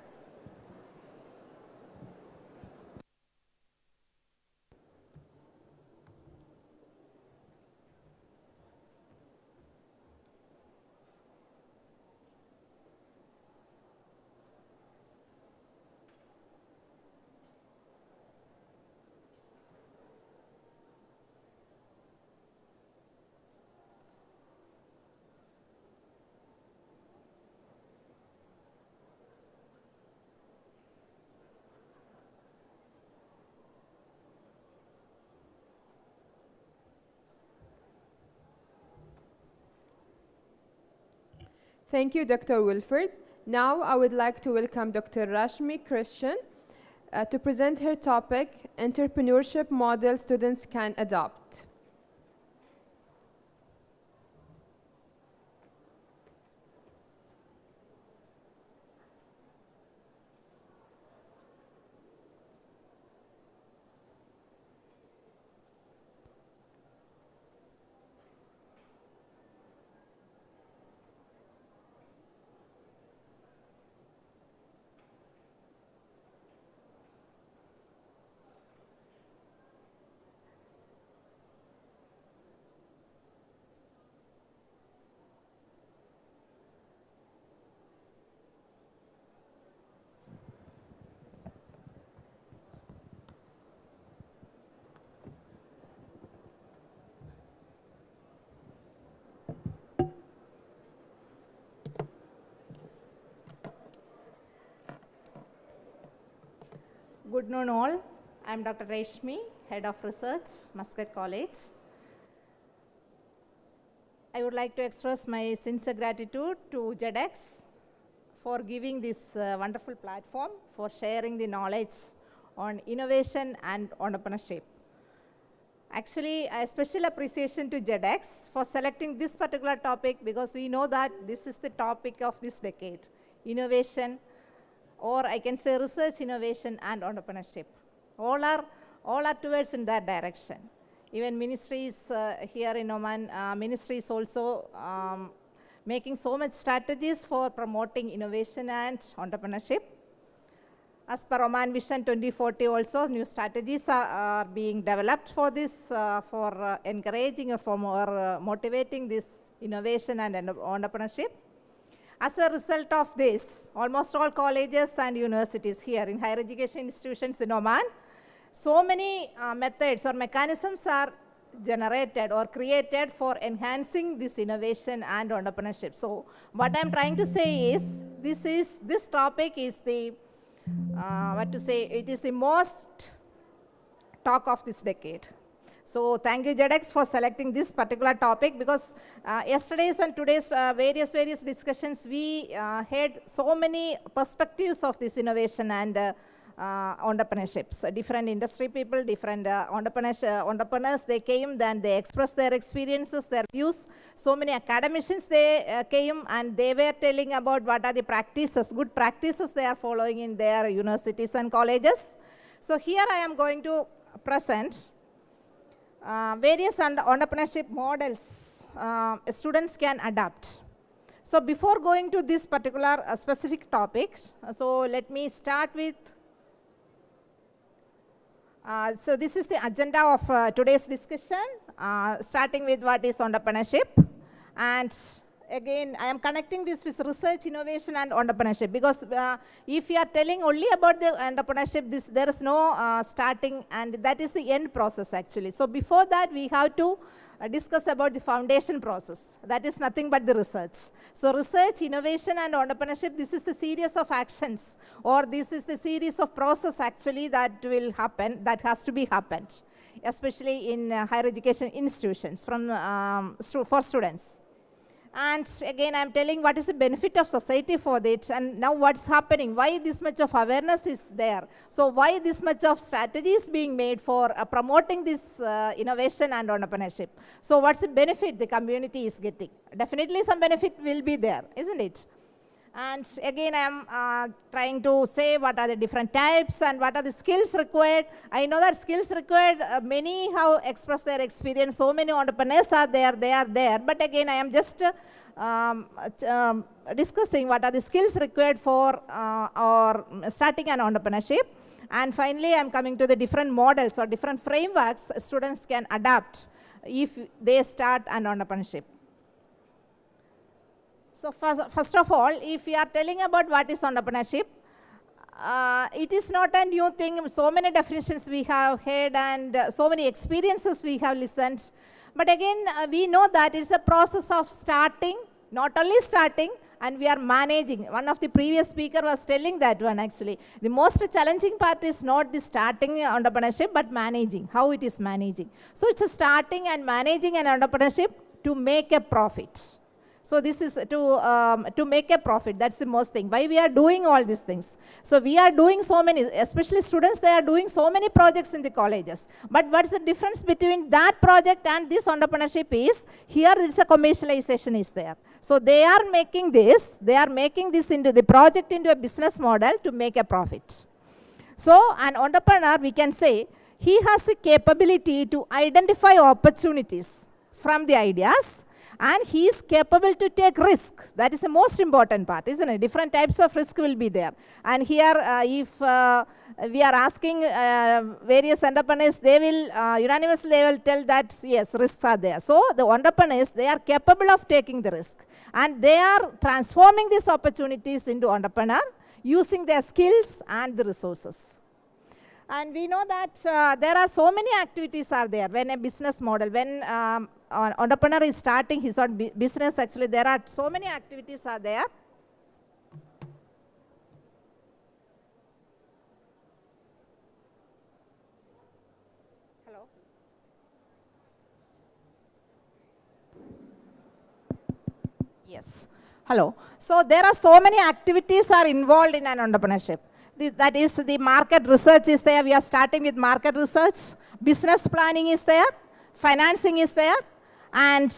Thank you, Dr. Wilford. Now I would like to welcome Dr. Rashmi Christian to present her topic, Entrepreneurship Model Students Can Adopt. Good noon all. I am Dr. Reshmi, Head of Research, Muscat College. I would like to express my sincere gratitude to JEDx for giving this wonderful platform for sharing the knowledge on innovation and entrepreneurship. Actually, a special appreciation to JEDx for selecting this particular topic because we know that this is the topic of this decade, innovation, or I can say research, innovation, and entrepreneurship. All are towards in that direction. Even ministries here in Oman, ministries also making so much strategies for promoting innovation and entrepreneurship. As per Oman Vision 2040 also, new strategies are being developed for this, for encouraging or for more motivating this innovation and entrepreneurship. As a result of this, almost all colleges and universities here in higher education institutions in Oman, so many methods or mechanisms are generated or created for enhancing this innovation and entrepreneurship. So what I'm trying to say is, this topic is the, it is the most talk of this decade. So thank you, JEDx, for selecting this particular topic because yesterday's and today's various discussions, we had so many perspectives of this innovation and entrepreneurships. Different industry people, different entrepreneurs, they came, then they expressed their experiences, their views. So many academicians, they came and they were telling about what are the practices, good practices they are following in their universities and colleges. So here I am going to present various entrepreneurship models students can adopt. So before going to this particular specific topic, so let me start with, so this is the agenda of today's discussion, starting with what is entrepreneurship. And again, I am connecting this with research, innovation, and entrepreneurship, because if you are telling only about the entrepreneurship, there is no starting, and that is the end process actually. So before that, we have to discuss about the foundation process. That is nothing but the research. So research, innovation, and entrepreneurship, this is a series of actions, or this is the series of process actually that will happen, that has to be happened, especially in higher education institutions for students. And again, I am telling what is the benefit of society for it, and now what's happening, why this much of awareness is there. So why this much of strategy is being made for promoting this innovation and entrepreneurship. So what's the benefit the community is getting? Definitely some benefit will be there, isn't it? And again, I am trying to say what are the different types and what are the skills required. I know that skills required, many have expressed their experience. So many entrepreneurs are there, they are there. But again, I am just discussing what are the skills required for or starting an entrepreneurship. And finally, I am coming to the different models or different frameworks students can adapt if they start an entrepreneurship. So first of all, if we are telling about what is entrepreneurship, it is not a new thing. So many definitions we have heard and so many experiences we have listened. But again, we know that it's a process of starting, not only starting, and we are managing. One of the previous speaker was telling that one actually. The most challenging part is not the starting entrepreneurship, but managing, how it is managing. So it's a starting and managing an entrepreneurship to make a profit. So this is to make a profit. That's the most thing. Why we are doing all these things? So we are doing so many, especially students, they are doing so many projects in the colleges. But what's the difference between that project and this entrepreneurship is, here is a commercialization is there. So they are making this into the project into a business model to make a profit. So an entrepreneur, we can say, he has the capability to identify opportunities from the ideas, and he is capable to take risk. That is the most important part, isn't it? Different types of risk will be there. And here, if we are asking various entrepreneurs, they will unanimously they will tell that yes, risks are there. So the entrepreneurs, they are capable of taking the risk, and they are transforming these opportunities into entrepreneur using their skills and the resources. And we know that there are so many activities are there when a business model, when an entrepreneur is starting his own business, actually there are so many activities are there. Hello? Yes. Hello. So there are so many activities are involved in an entrepreneurship. That is, the market research is there. We are starting with market research. Business planning is there. Financing is there. And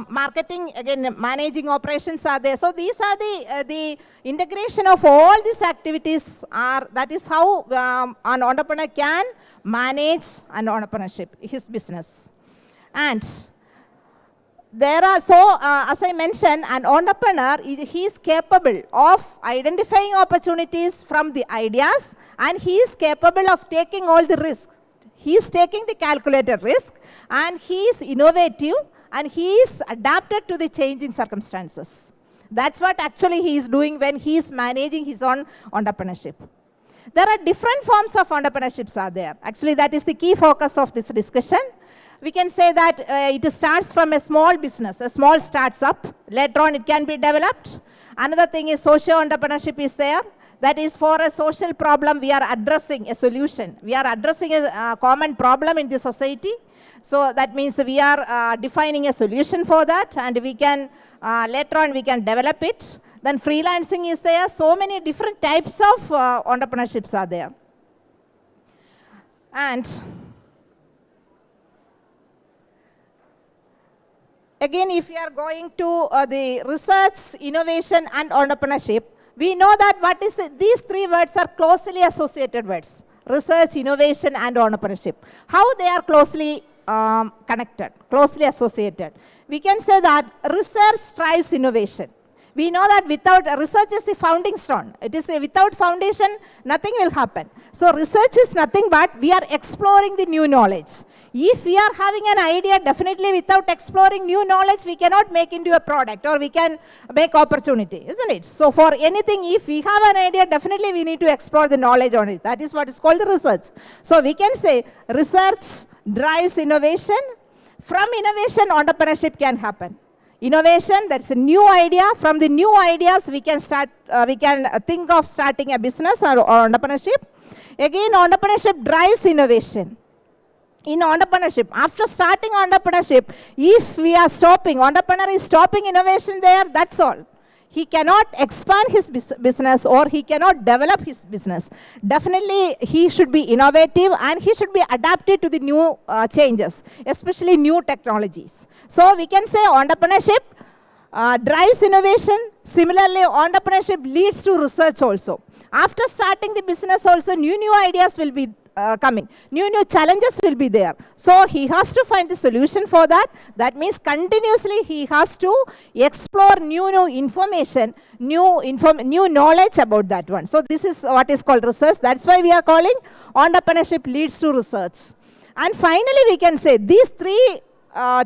marketing, again, managing operations are there. So these are the integration of all these activities are, that is how an entrepreneur can manage an entrepreneurship, his business. And there are, so as I mentioned, an entrepreneur, he is capable of identifying opportunities from the ideas, and he is capable of taking all the risk. He is taking the calculated risk, and he is innovative, and he is adapted to the changing circumstances. That's what actually he is doing when he is managing his own entrepreneurship. There are different forms of entrepreneurships are there. Actually, that is the key focus of this discussion. We can say that it starts from a small business, a small starts up. Later on, it can be developed. Another thing is social entrepreneurship is there. That is for a social problem, we are addressing a solution. We are addressing a common problem in the society. So that means we are defining a solution for that, and we can, later on, we can develop it. Then freelancing is there. So many different types of entrepreneurships are there. And again, if we are going to the research, innovation, and entrepreneurship, we know that what is these three words are closely associated words: research, innovation, and entrepreneurship. How they are closely connected, closely associated? We can say that research drives innovation. We know that without research is the founding stone. It is without foundation, nothing will happen. So research is nothing but we are exploring the new knowledge. If we are having an idea, definitely without exploring new knowledge, we cannot make into a product or we can make opportunity, isn't it? So for anything, if we have an idea, definitely we need to explore the knowledge on it. That is what is called the research. So we can say research drives innovation. From innovation, entrepreneurship can happen. Innovation, that's a new idea. From the new ideas, we can think of starting a business or entrepreneurship. Again, entrepreneurship drives innovation. In entrepreneurship, after starting entrepreneurship, if we are stopping, entrepreneur is stopping innovation there, that's all. He cannot expand his business or he cannot develop his business. Definitely, he should be innovative and he should be adapted to the new changes, especially new technologies. So we can say entrepreneurship drives innovation. Similarly, entrepreneurship leads to research also. After starting the business also, new ideas will be coming. New challenges will be there. So he has to find the solution for that. That means continuously he has to explore new information, new knowledge about that one. So this is what is called research. That's why we are calling entrepreneurship leads to research. And finally, we can say these three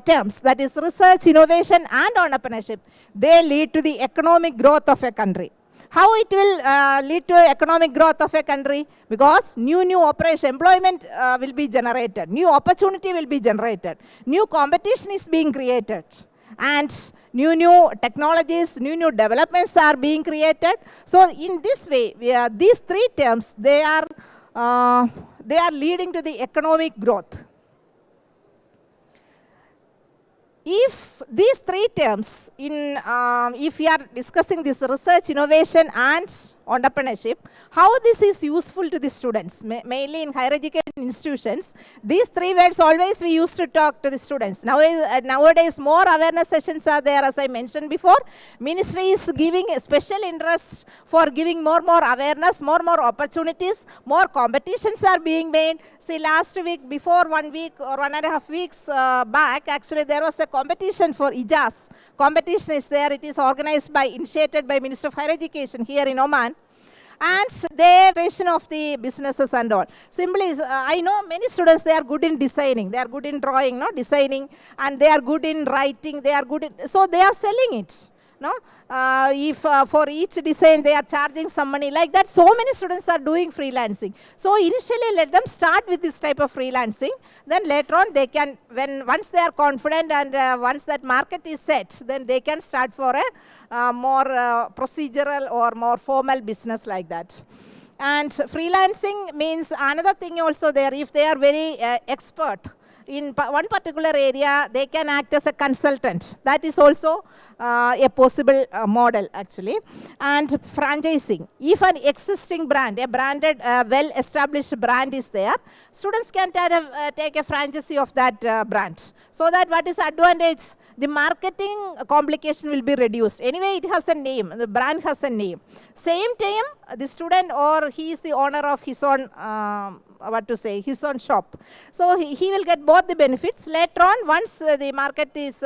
terms, that is research, innovation and entrepreneurship, they lead to the economic growth of a country. How it will lead to economic growth of a country? Because new operation, employment will be generated, new opportunity will be generated, new competition is being created, and new technologies, new developments are being created. So in this way, these three terms, they are leading to the economic growth. If these three terms, if we are discussing this research, innovation and entrepreneurship, how this is useful to the students, mainly in higher education institutions, these three words always we used to talk to the students. Nowadays more awareness sessions are there, as I mentioned before. Ministry is giving a special interest for giving more awareness, more opportunities, more competitions are being made. See, last week, before 1 week or 1.5 weeks back, actually there was a competition for IJAS. Competition is there. It is organized initiated by Minister of Higher Education here in Oman. And the creation of the businesses and all. Simply, I know many students, they are good in designing, they are good in drawing, designing, and they are good in writing, they are good in, so they are selling it. If for each design they are charging some money, like that, so many students are doing freelancing. So initially let them start with this type of freelancing, then later on they can, once they are confident and once that market is set, then they can start for a more procedural or more formal business like that. And freelancing means another thing also there, if they are very expert in one particular area, they can act as a consultant. That is also a possible model actually. And franchising. If an existing brand, a branded, well-established brand is there, students can take a franchisee of that brand. So that what is the advantage? The marketing complication will be reduced. Anyway, it has a name. The brand has a name. Same time, the student or he is the owner of his own his own shop. So he will get both the benefits. Later on, once the market is,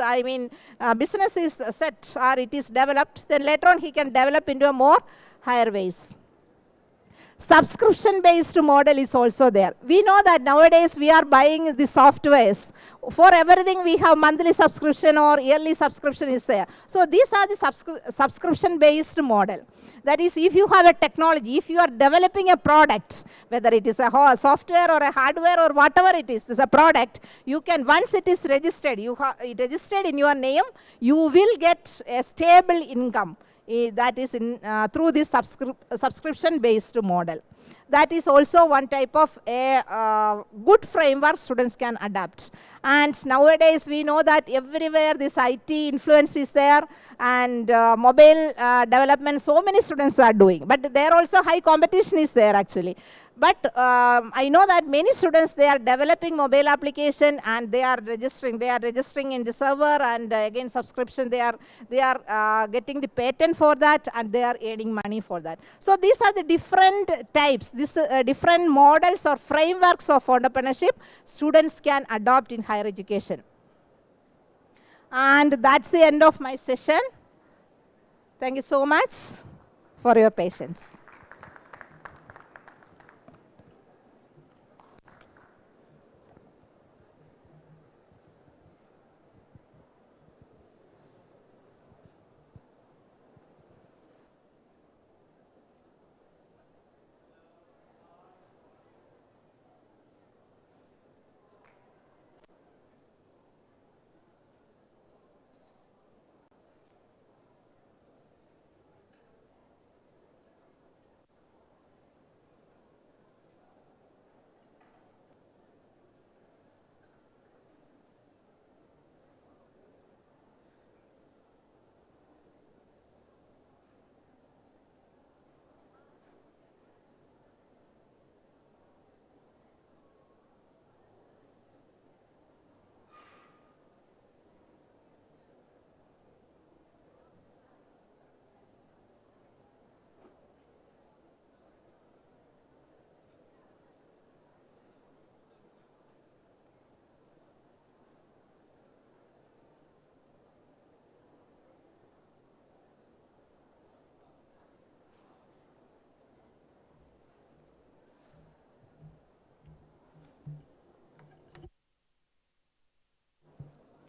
business is set or it is developed, then later on he can develop into a more higher ways. Subscription-based model is also there. We know that nowadays we are buying the softwares. For everything we have monthly subscription or yearly subscription is there. So these are the subscription-based model. That is, if you have a technology, if you are developing a product, whether it is a software or a hardware or whatever it is a product, you can, once it is registered, it registered in your name, you will get a stable income. That is through this subscription-based model. That is also one type of a good framework students can adapt. And nowadays we know that everywhere this IT influence is there, and mobile development, so many students are doing. But there also high competition is there actually. But I know that many students, they are developing mobile application and they are registering in the server, and again subscription, they are getting the patent for that, and they are earning money for that. So these are the different types, different models or frameworks of entrepreneurship students can adopt in higher education. And that's the end of my session. Thank you so much for your patience.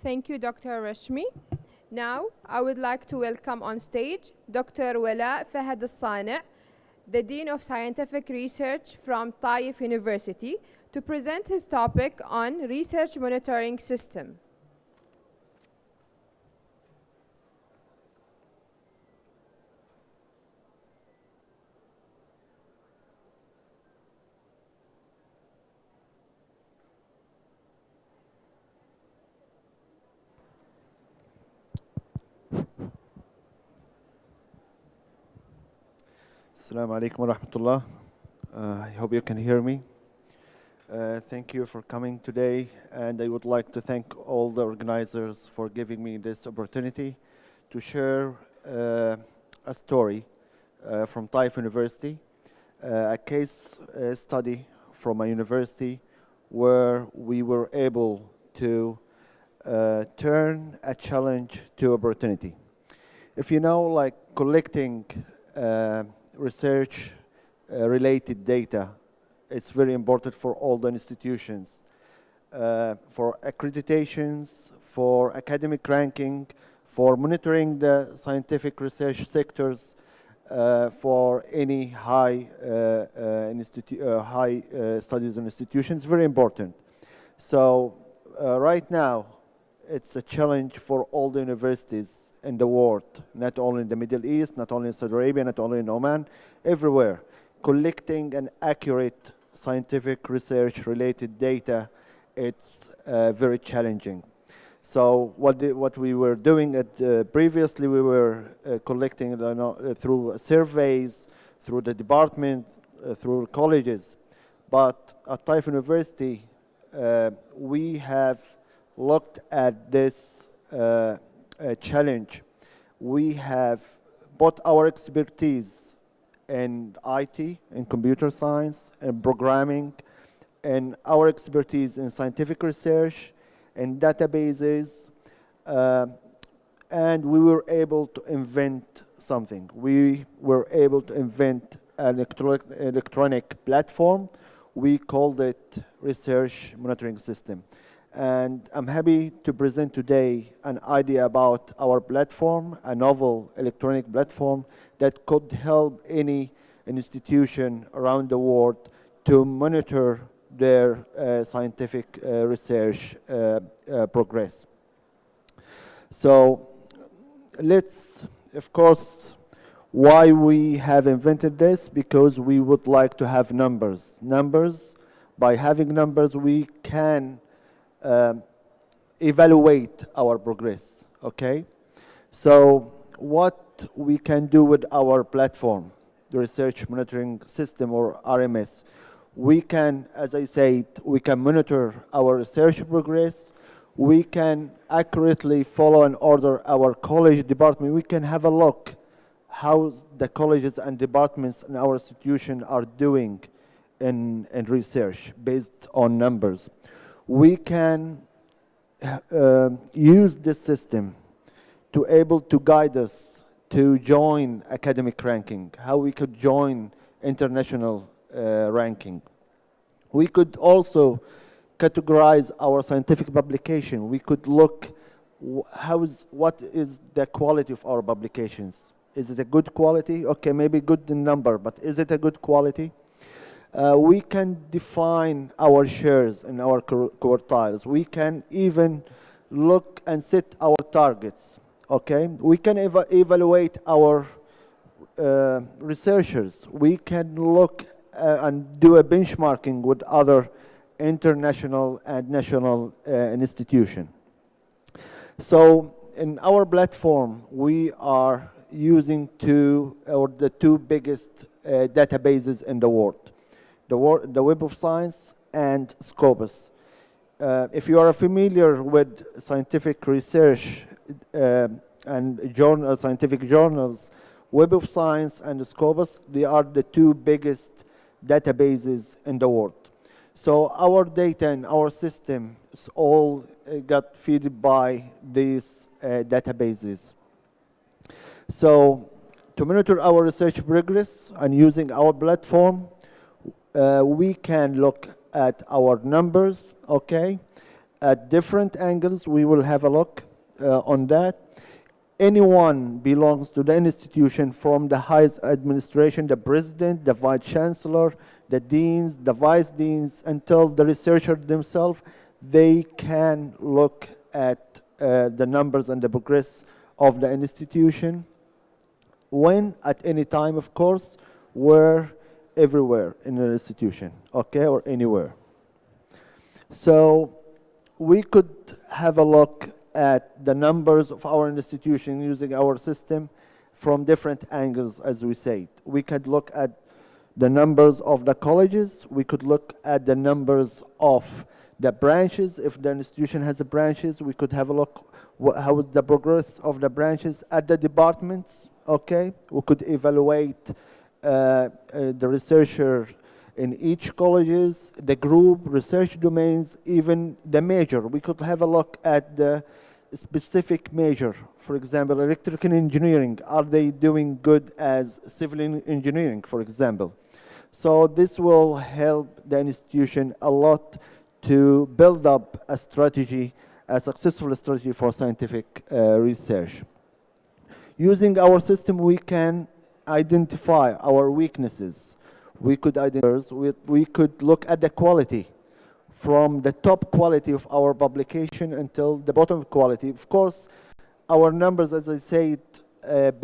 Thank you, Dr. Rashmi. Now, I would like to welcome on stage Dr. Wala Fahad Al-Sani', the Dean of Scientific Research from Taif University, to present his topic on Research Monitoring System. Assalamu alaikum wa rahmatullah. I hope you can hear me. Thank you for coming today, and I would like to thank all the organizers for giving me this opportunity to share a story from Taif University, a case study from a university where we were able to turn a challenge to opportunity. If you know, like collecting research related data, it's very important for all the institutions, for accreditations, for academic ranking, for monitoring the scientific research sectors, for any high studies and institutions, very important. So right now, it's a challenge for all the universities in the world, not only in the Middle East, not only in Saudi Arabia, not only in Oman, everywhere. Collecting an accurate scientific research related data, it's very challenging. So what we were doing previously, we were collecting through surveys, through the department, through colleges. But at Taif University, we have looked at this challenge. We have put our expertise in IT, in computer science, in programming, and our expertise in scientific research, in databases, and we were able to invent something. We were able to invent an electronic platform. We called it Research Monitoring System. And I'm happy to present today an idea about our platform, a novel electronic platform that could help any institution around the world to monitor their scientific research progress. So let's, of course, why we have invented this, because we would like to have numbers. Numbers, by having numbers, we can evaluate our progress, okay? So what we can do with our platform, the Research Monitoring System, or RMS, we can, as I said, we can monitor our research progress, we can accurately follow and order our college department, we can have a look how the colleges and departments in our institution are doing in research based on numbers. We can use this system to able to guide us to join academic ranking, how we could join international ranking. We could also categorize our scientific publication. We could look what is the quality of our publications. Is it a good quality? Okay, maybe good in number, but is it a good quality? We can define our shares in our quartiles. We can even look and set our targets, okay? We can evaluate our researchers. We can look and do a benchmarking with other international and national institutions. So in our platform, we are using the two biggest databases in the world. The Web of Science and Scopus. If you are familiar with scientific research and scientific journals, Web of Science and Scopus, they are the two biggest databases in the world. So our data and our system is all got fed by these databases. So to monitor our research progress and using our platform, we can look at our numbers, okay? at different angles. We will have a look on that. Anyone belongs to the institution, from the highest administration, the president, the vice chancellor, the deans, the vice deans, until the researcher themselves. They can look at the numbers and the progress of the institution. When? At any time, of course. Where? Everywhere in an institution, okay, or anywhere. So we could have a look at the numbers of our institution using our system from different angles, as we said. We could look at the numbers of the colleges. We could look at the numbers of the branches. If the institution has branches, we could have a look how is the progress of the branches at the departments, okay? We could evaluate the researcher in each colleges, the group, research domains, even the major. We could have a look at the specific major. For example, electrical engineering, are they doing good as civil engineering, for example? So this will help the institution a lot to build up a strategy, a successful strategy for scientific research. Using our system, we can identify our weaknesses. We could look at the quality, from the top quality of our publication until the bottom quality. Of course, our numbers, as I said,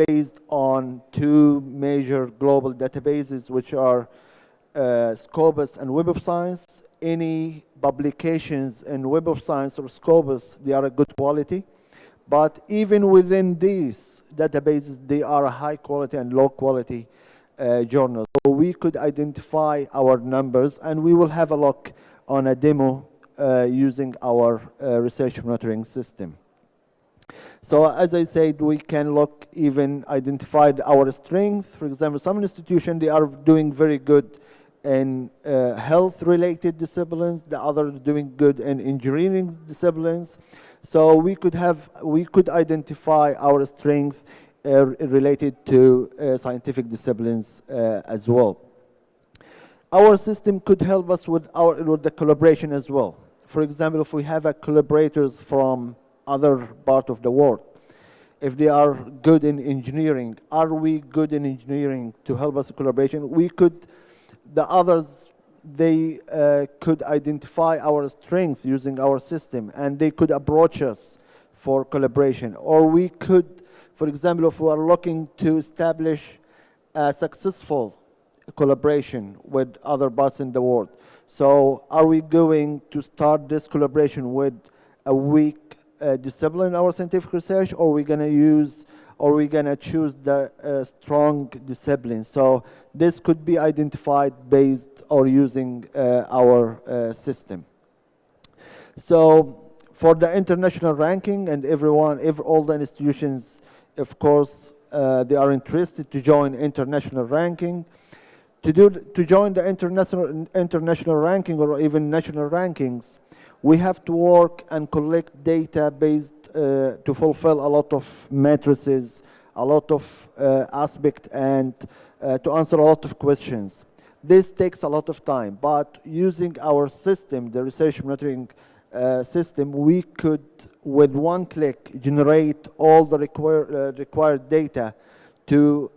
based on two major global databases, which are Scopus and Web of Science. Any publications in Web of Science or Scopus, they are a good quality. But even within these databases, they are a high quality and low quality journals. So we could identify our numbers, and we will have a look on a demo using our research monitoring system. So as I said, we can look, even identify our strength. For example, some institutions, they are doing very good in health-related disciplines. The others doing good in engineering disciplines. So we could identify our strength related to scientific disciplines as well. Our system could help us with the collaboration as well. For example, if we have collaborators from other part of the world, if they are good in engineering, are we good in engineering to help us collaboration? The others, they could identify our strength using our system, and they could approach us for collaboration. Or we could, for example, if we are looking to establish a successful collaboration with other parts in the world. So are we going to start this collaboration with a weak discipline in our scientific research, or are we going to choose the strong discipline? So this could be identified based or using our system. So for the international ranking, and all the institutions, of course, they are interested to join international ranking. To join the international ranking or even national rankings, we have to work and collect data based to fulfill a lot of matrices, a lot of aspects, and to answer a lot of questions. This takes a lot of time, but using our system, the research monitoring system, we could, with one click, generate all the required data to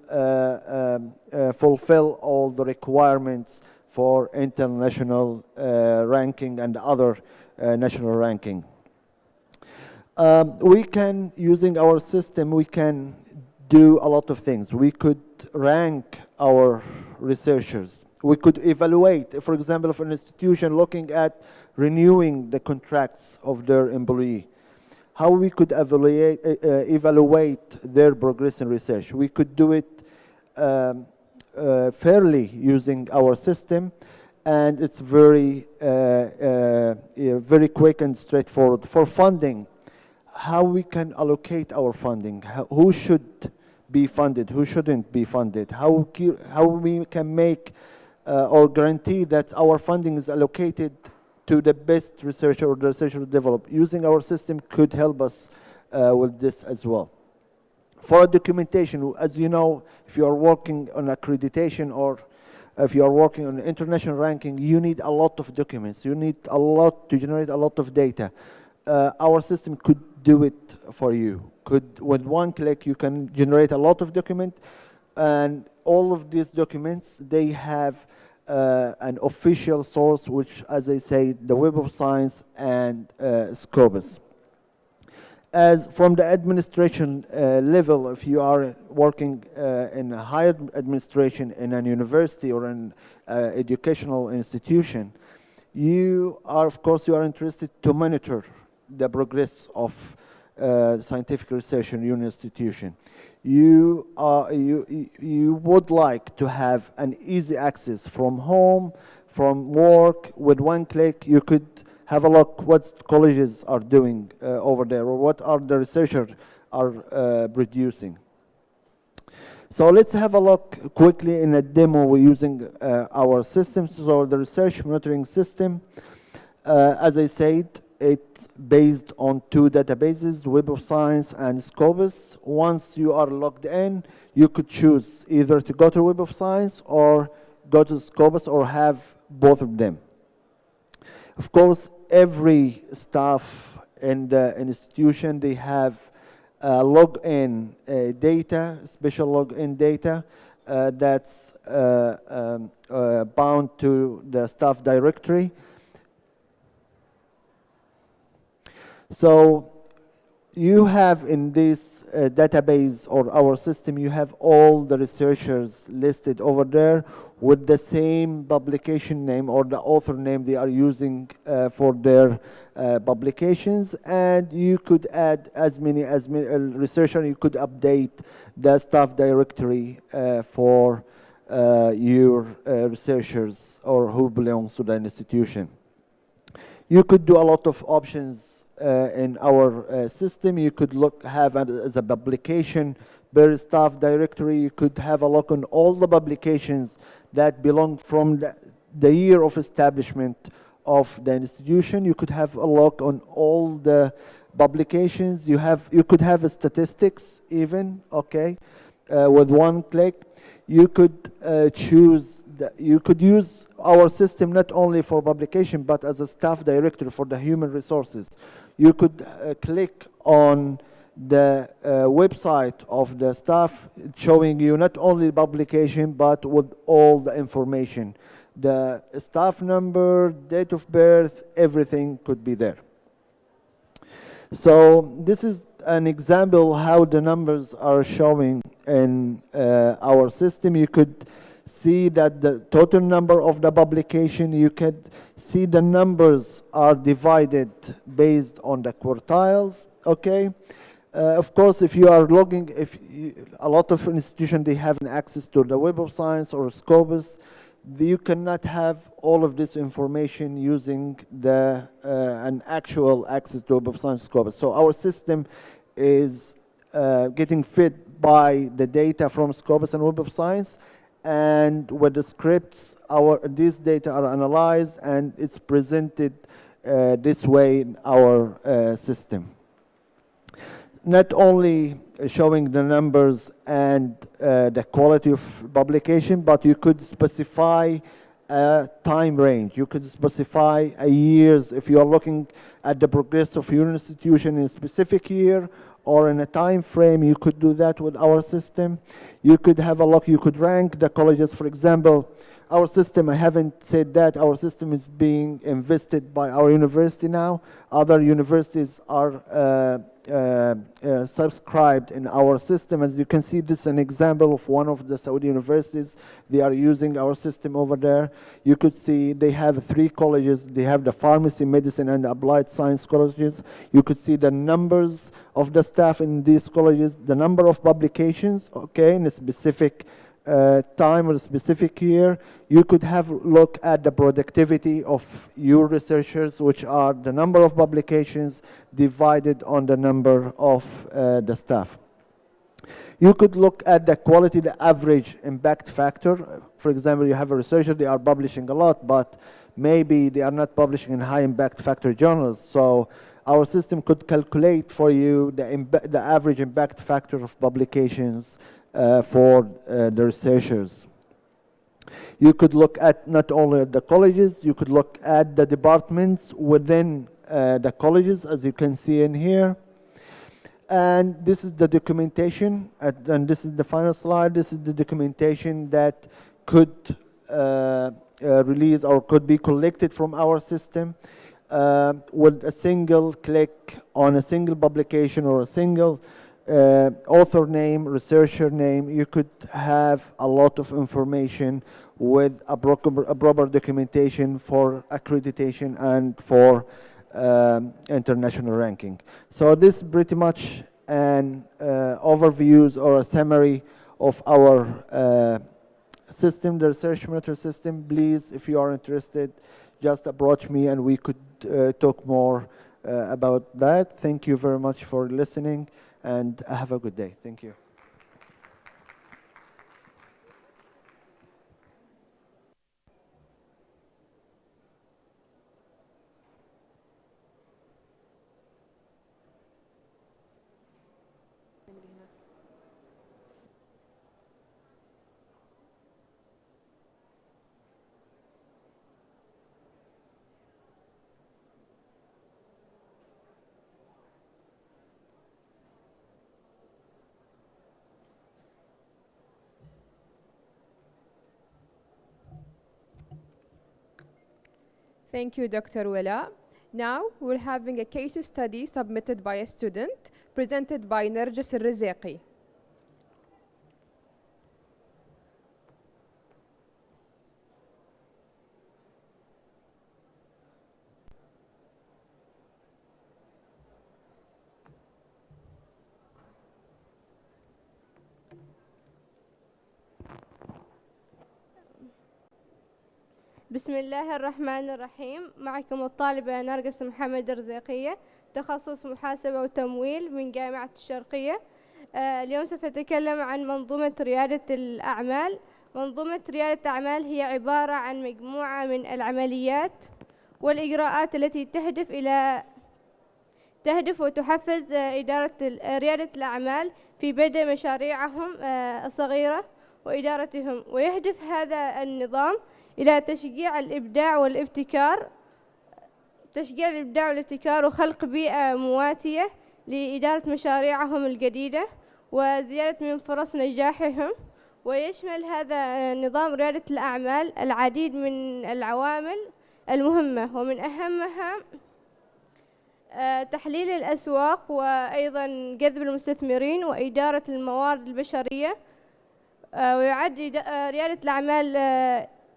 fulfill all the requirements for international ranking and other national ranking. Using our system, we can do a lot of things. We could rank our researchers. We could evaluate, for example, if an institution looking at renewing the contracts of their employee, how we could evaluate their progress in research. We could do it fairly using our system, and it's very quick and straightforward. For funding, how we can allocate our funding, who should be funded, who shouldn't be funded, how we can make or guarantee that our funding is allocated to the best researcher or the researcher to develop. Using our system could help us with this as well. For documentation, as you know, if you are working on accreditation or If you are working on international ranking, you need a lot of documents. You need a lot to generate a lot of data. Our system could do it for you. With one click, you can generate a lot of documents, and all of these documents, they have an official source, which, as I say, the Web of Science and Scopus. As from the administration level, if you are working in a higher administration in a university or an educational institution, you are, of course, you are interested to monitor the progress of scientific research in your institution. You would like to have an easy access from home, from work. With one click, you could have a look what colleges are doing over there, or what are the researchers are producing. So let's have a look quickly in a demo using our system. So the research monitoring system, as I said, it's based on two databases, Web of Science and Scopus. Once you are logged in, you could choose either to go to Web of Science or go to Scopus, or have both of them. Of course, every staff in the institution, they have login data, special login data that's bound to the staff directory. So you have in this database or our system, you have all the researchers listed over there with the same publication name or the author name they are using for their publications, and you could add as many researchers. You could update the staff directory for your researchers or who belongs to the institution. You could do a lot of options in our system. You could have it as a publication per staff directory. You could have a look on all the publications that belong from the year of establishment of the institution. You could have a look on all the publications. You could have statistics even, okay, with one click. You could you could use our system not only for publication, but as a staff directory for the human resources. You could click on the website of the staff, showing you not only publication, but with all the information. The staff number, date of birth, everything could be there. So this is an example how the numbers are showing in our system. You could see that the total number of the publication, you can see the numbers are divided based on the quartiles, okay? Of course, if you are logging, a lot of institutions, they have access to the Web of Science or Scopus, you cannot have all of this information using an actual access to Web of Science Scopus. So our system is getting fed by the data from Scopus and Web of Science, and with the scripts, these data are analyzed and it's presented this way in our system. Not only showing the numbers and the quality of publication, but you could specify a time range. You could specify a years if you are looking at the progress of your institution in a specific year or in a time frame. You could do that with our system. You could have a look, you could rank the colleges. For example, our system, I haven't said that, our system is being invested by our university now. Other universities are subscribed in our system. As you can see, this is an example of one of the Saudi universities. They are using our system over there. You could see they have 3 colleges. They have the pharmacy, medicine, and applied science colleges. You could see the numbers of the staff in these colleges, the number of publications, okay, in a specific time or a specific year. You could have look at the productivity of your researchers, which are the number of publications divided on the number of the staff. You could look at the quality, the average impact factor. For example, you have a researcher, they are publishing a lot, but maybe they are not publishing in high impact factor journals. So our system could calculate for you the average impact factor of publications for the researchers. You could look at not only the colleges, you could look at the departments within the colleges, as you can see in here. And this is the documentation, and this is the final slide. This is the documentation that could release or could be collected from our system with a single click on a single publication or a single author name, researcher name. You could have a lot of information with a proper documentation for accreditation and for international ranking. So this is pretty much an overviews or a summary of our system, the research monitor system. Please, if you are interested, just approach me and we could talk more about that. Thank you very much for listening and have a good day. Thank you. Thank you, Dr. Wela. Now, we're having a case study submitted by a student, presented by Narjis Al-Rizaqi. بسم الله الرحمن الرحيم. معكم الطالبة نرجس محمد الرزيقية، تخصص محاسبة وتمويل من جامعة الشرقية. اليوم سوف أتكلم عن منظومة ريادة الأعمال. منظومة ريادة الأعمال هي عبارة عن مجموعة من العمليات والإجراءات التي تهدف وتحفز ريادة الأعمال في بدء مشاريعهم الصغيرة وإدارتهم. ويهدف هذا النظام إلى تشجيع الإبداع والابتكار، وخلق بيئة مواتية لإدارة مشاريعهم الجديدة وزيادة من فرص نجاحهم. ويشمل هذا نظام ريادة الأعمال العديد من العوامل المهمة، ومن أهمها تحليل الأسواق، وأيضا جذب المستثمرين وإدارة الموارد البشرية. ويعد ريادة الأعمال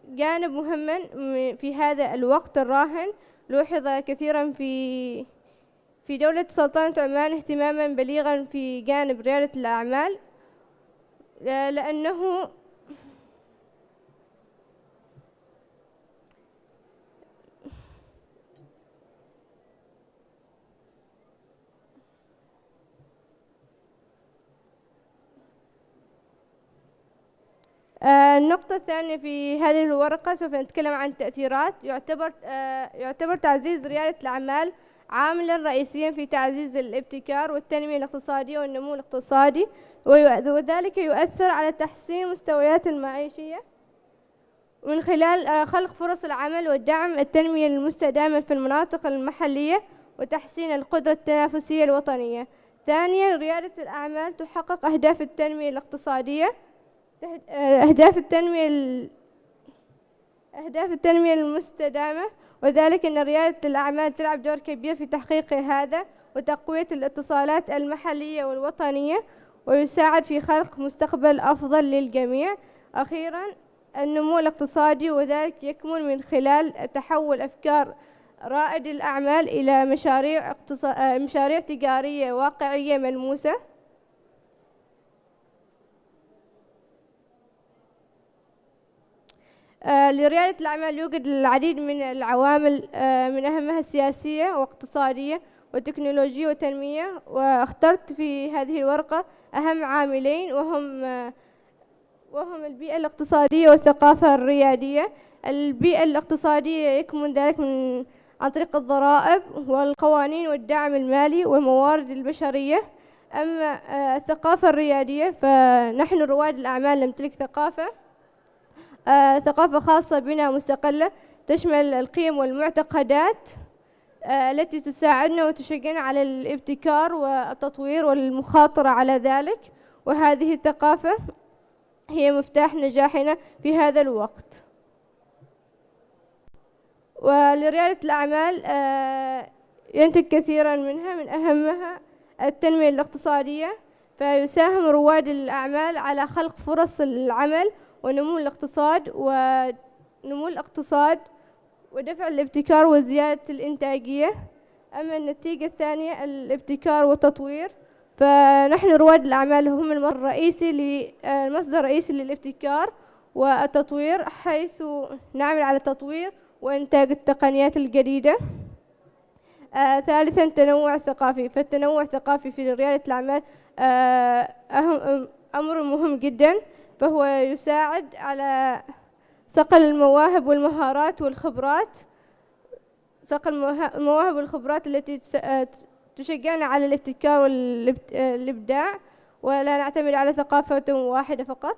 جانب مهم في هذا الوقت الراهن. لوحظ كثيرا في دولة سلطنة عمان اهتماما بليغا في جانب ريادة الأعمال، لأنه النقطة الثانية في هذه الورقة سوف نتكلم عن التأثيرات. يعتبر تعزيز ريادة الأعمال عاملا رئيسيا في تعزيز الابتكار والتنمية الاقتصادية والنمو الاقتصادي، وذلك يؤثر على تحسين مستويات المعيشية من خلال خلق فرص العمل ودعم التنمية المستدامة في المناطق المحلية وتحسين القدرة التنافسية الوطنية. ثانيا، ريادة الأعمال تحقق أهداف التنمية الاقتصادية، أهداف التنمية المستدامة، وذلك أن ريادة الأعمال تلعب دور كبير في تحقيق هذا وتقوية الاتصالات المحلية والوطنية، ويساعد في خلق مستقبل أفضل للجميع. أخيراً، النمو الاقتصادي، وذلك يكمن من خلال تحول أفكار رائد الأعمال إلى مشاريع تجارية واقعية ملموسة. لريادة الأعمال يوجد العديد من العوامل، من أهمها السياسية واقتصادية وتكنولوجية وتنمية، واخترت في هذه الورقة أهم عاملين وهم البيئة الاقتصادية والثقافة الريادية. البيئة الاقتصادية يكمن ذلك عن طريق الضرائب والقوانين والدعم المالي والموارد البشرية. أما الثقافة الريادية فنحن رواد الأعمال نمتلك ثقافة ثقافة خاصة بنا مستقلة تشمل القيم والمعتقدات التي تساعدنا وتشجعنا على الابتكار والتطوير والمخاطرة على ذلك، وهذه الثقافة هي مفتاح نجاحنا في هذا الوقت. ولريادة الأعمال ينتج كثيرا منها، من أهمها التنمية الاقتصادية، فيساهم رواد الأعمال على خلق فرص العمل ونمو الاقتصاد ودفع الابتكار وزيادة الإنتاجية. أما النتيجة الثانية الابتكار والتطوير، فنحن رواد الأعمال هم المصدر الرئيسي للابتكار والتطوير، حيث نعمل على تطوير وإنتاج التقنيات الجديدة. ثالثا التنوع الثقافي، فالتنوع الثقافي في ريادة الأعمال أمر مهم جدا، فهو يساعد على صقل المواهب والمهارات والخبرات، المواهب والخبرات التي تشجعنا على الابتكار والإبداع، ولا نعتمد على ثقافة واحدة فقط.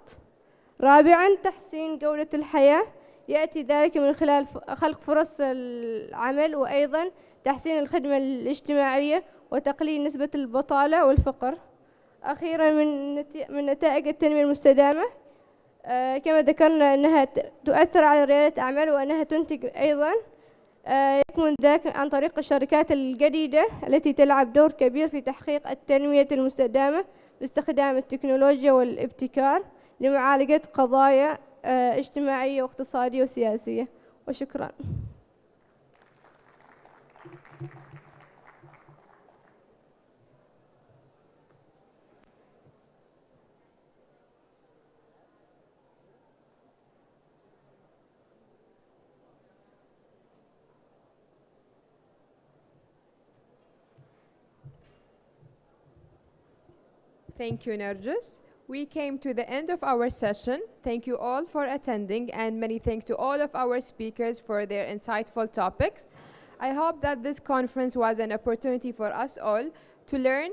رابعا تحسين جودة الحياة، يأتي ذلك من خلال خلق فرص العمل، وأيضا تحسين الخدمة الاجتماعية وتقليل نسبة البطالة والفقر. أخيرا من نتائج التنمية المستدامة كما ذكرنا أنها تؤثر على ريادة الأعمال، وأنها تنتج أيضا يكمن ذلك عن طريق الشركات الجديدة التي تلعب دور كبير في تحقيق التنمية المستدامة باستخدام التكنولوجيا والابتكار لمعالجة قضايا اجتماعية واقتصادية وسياسية. وشكرا. Thank you, Nargis. We came to the end of our session. Thank you all for attending, and many thanks to all of our speakers for their insightful topics. I hope that this conference was an opportunity for us all to learn,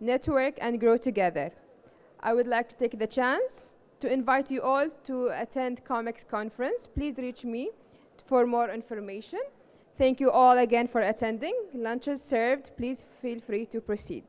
network, and grow together. I would like to take the chance to invite you all to attend COMEX conference. Please reach me for more information. Thank you all again for attending. Lunch is served. Please feel free to proceed.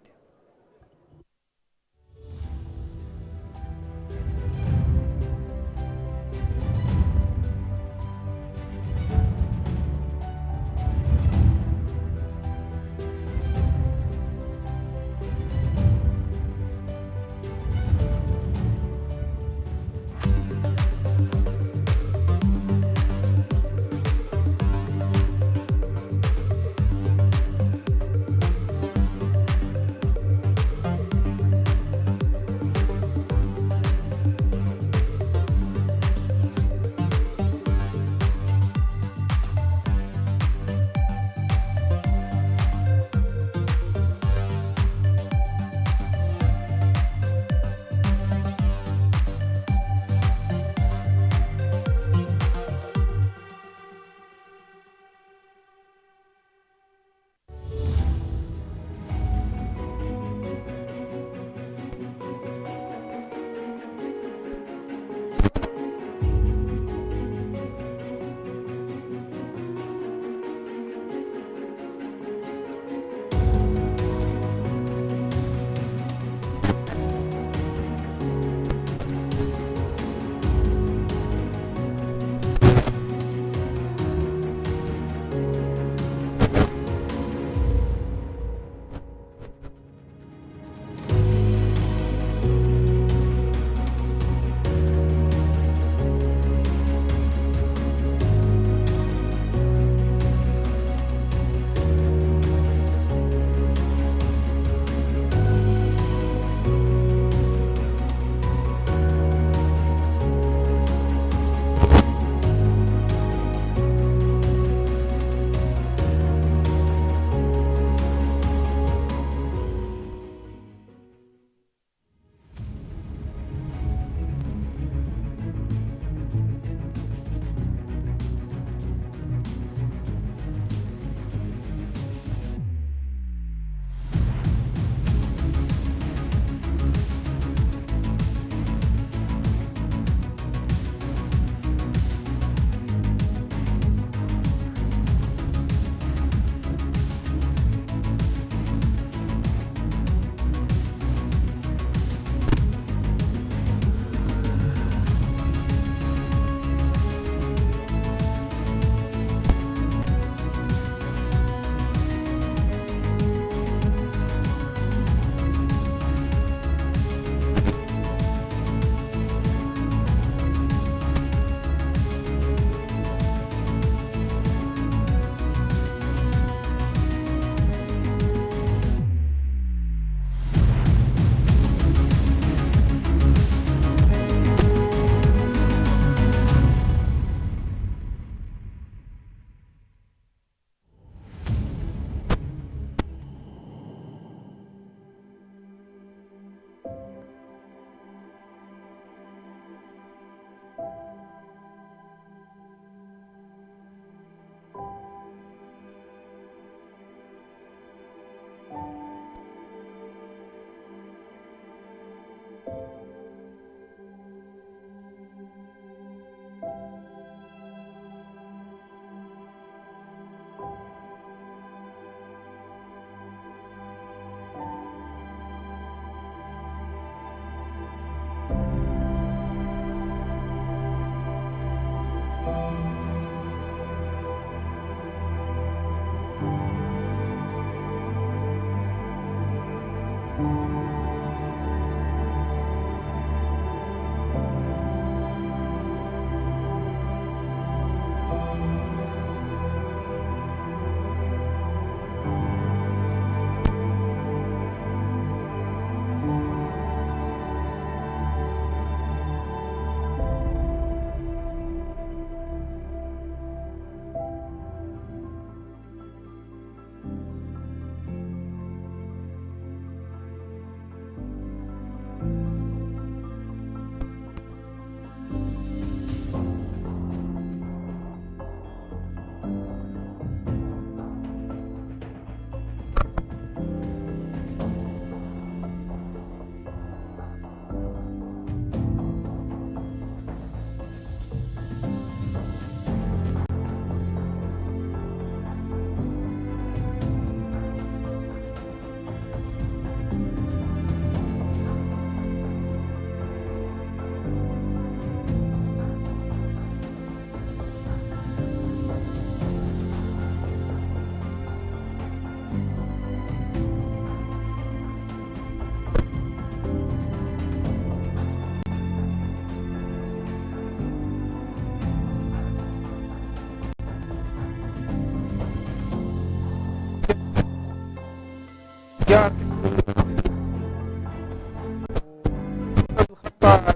Bye.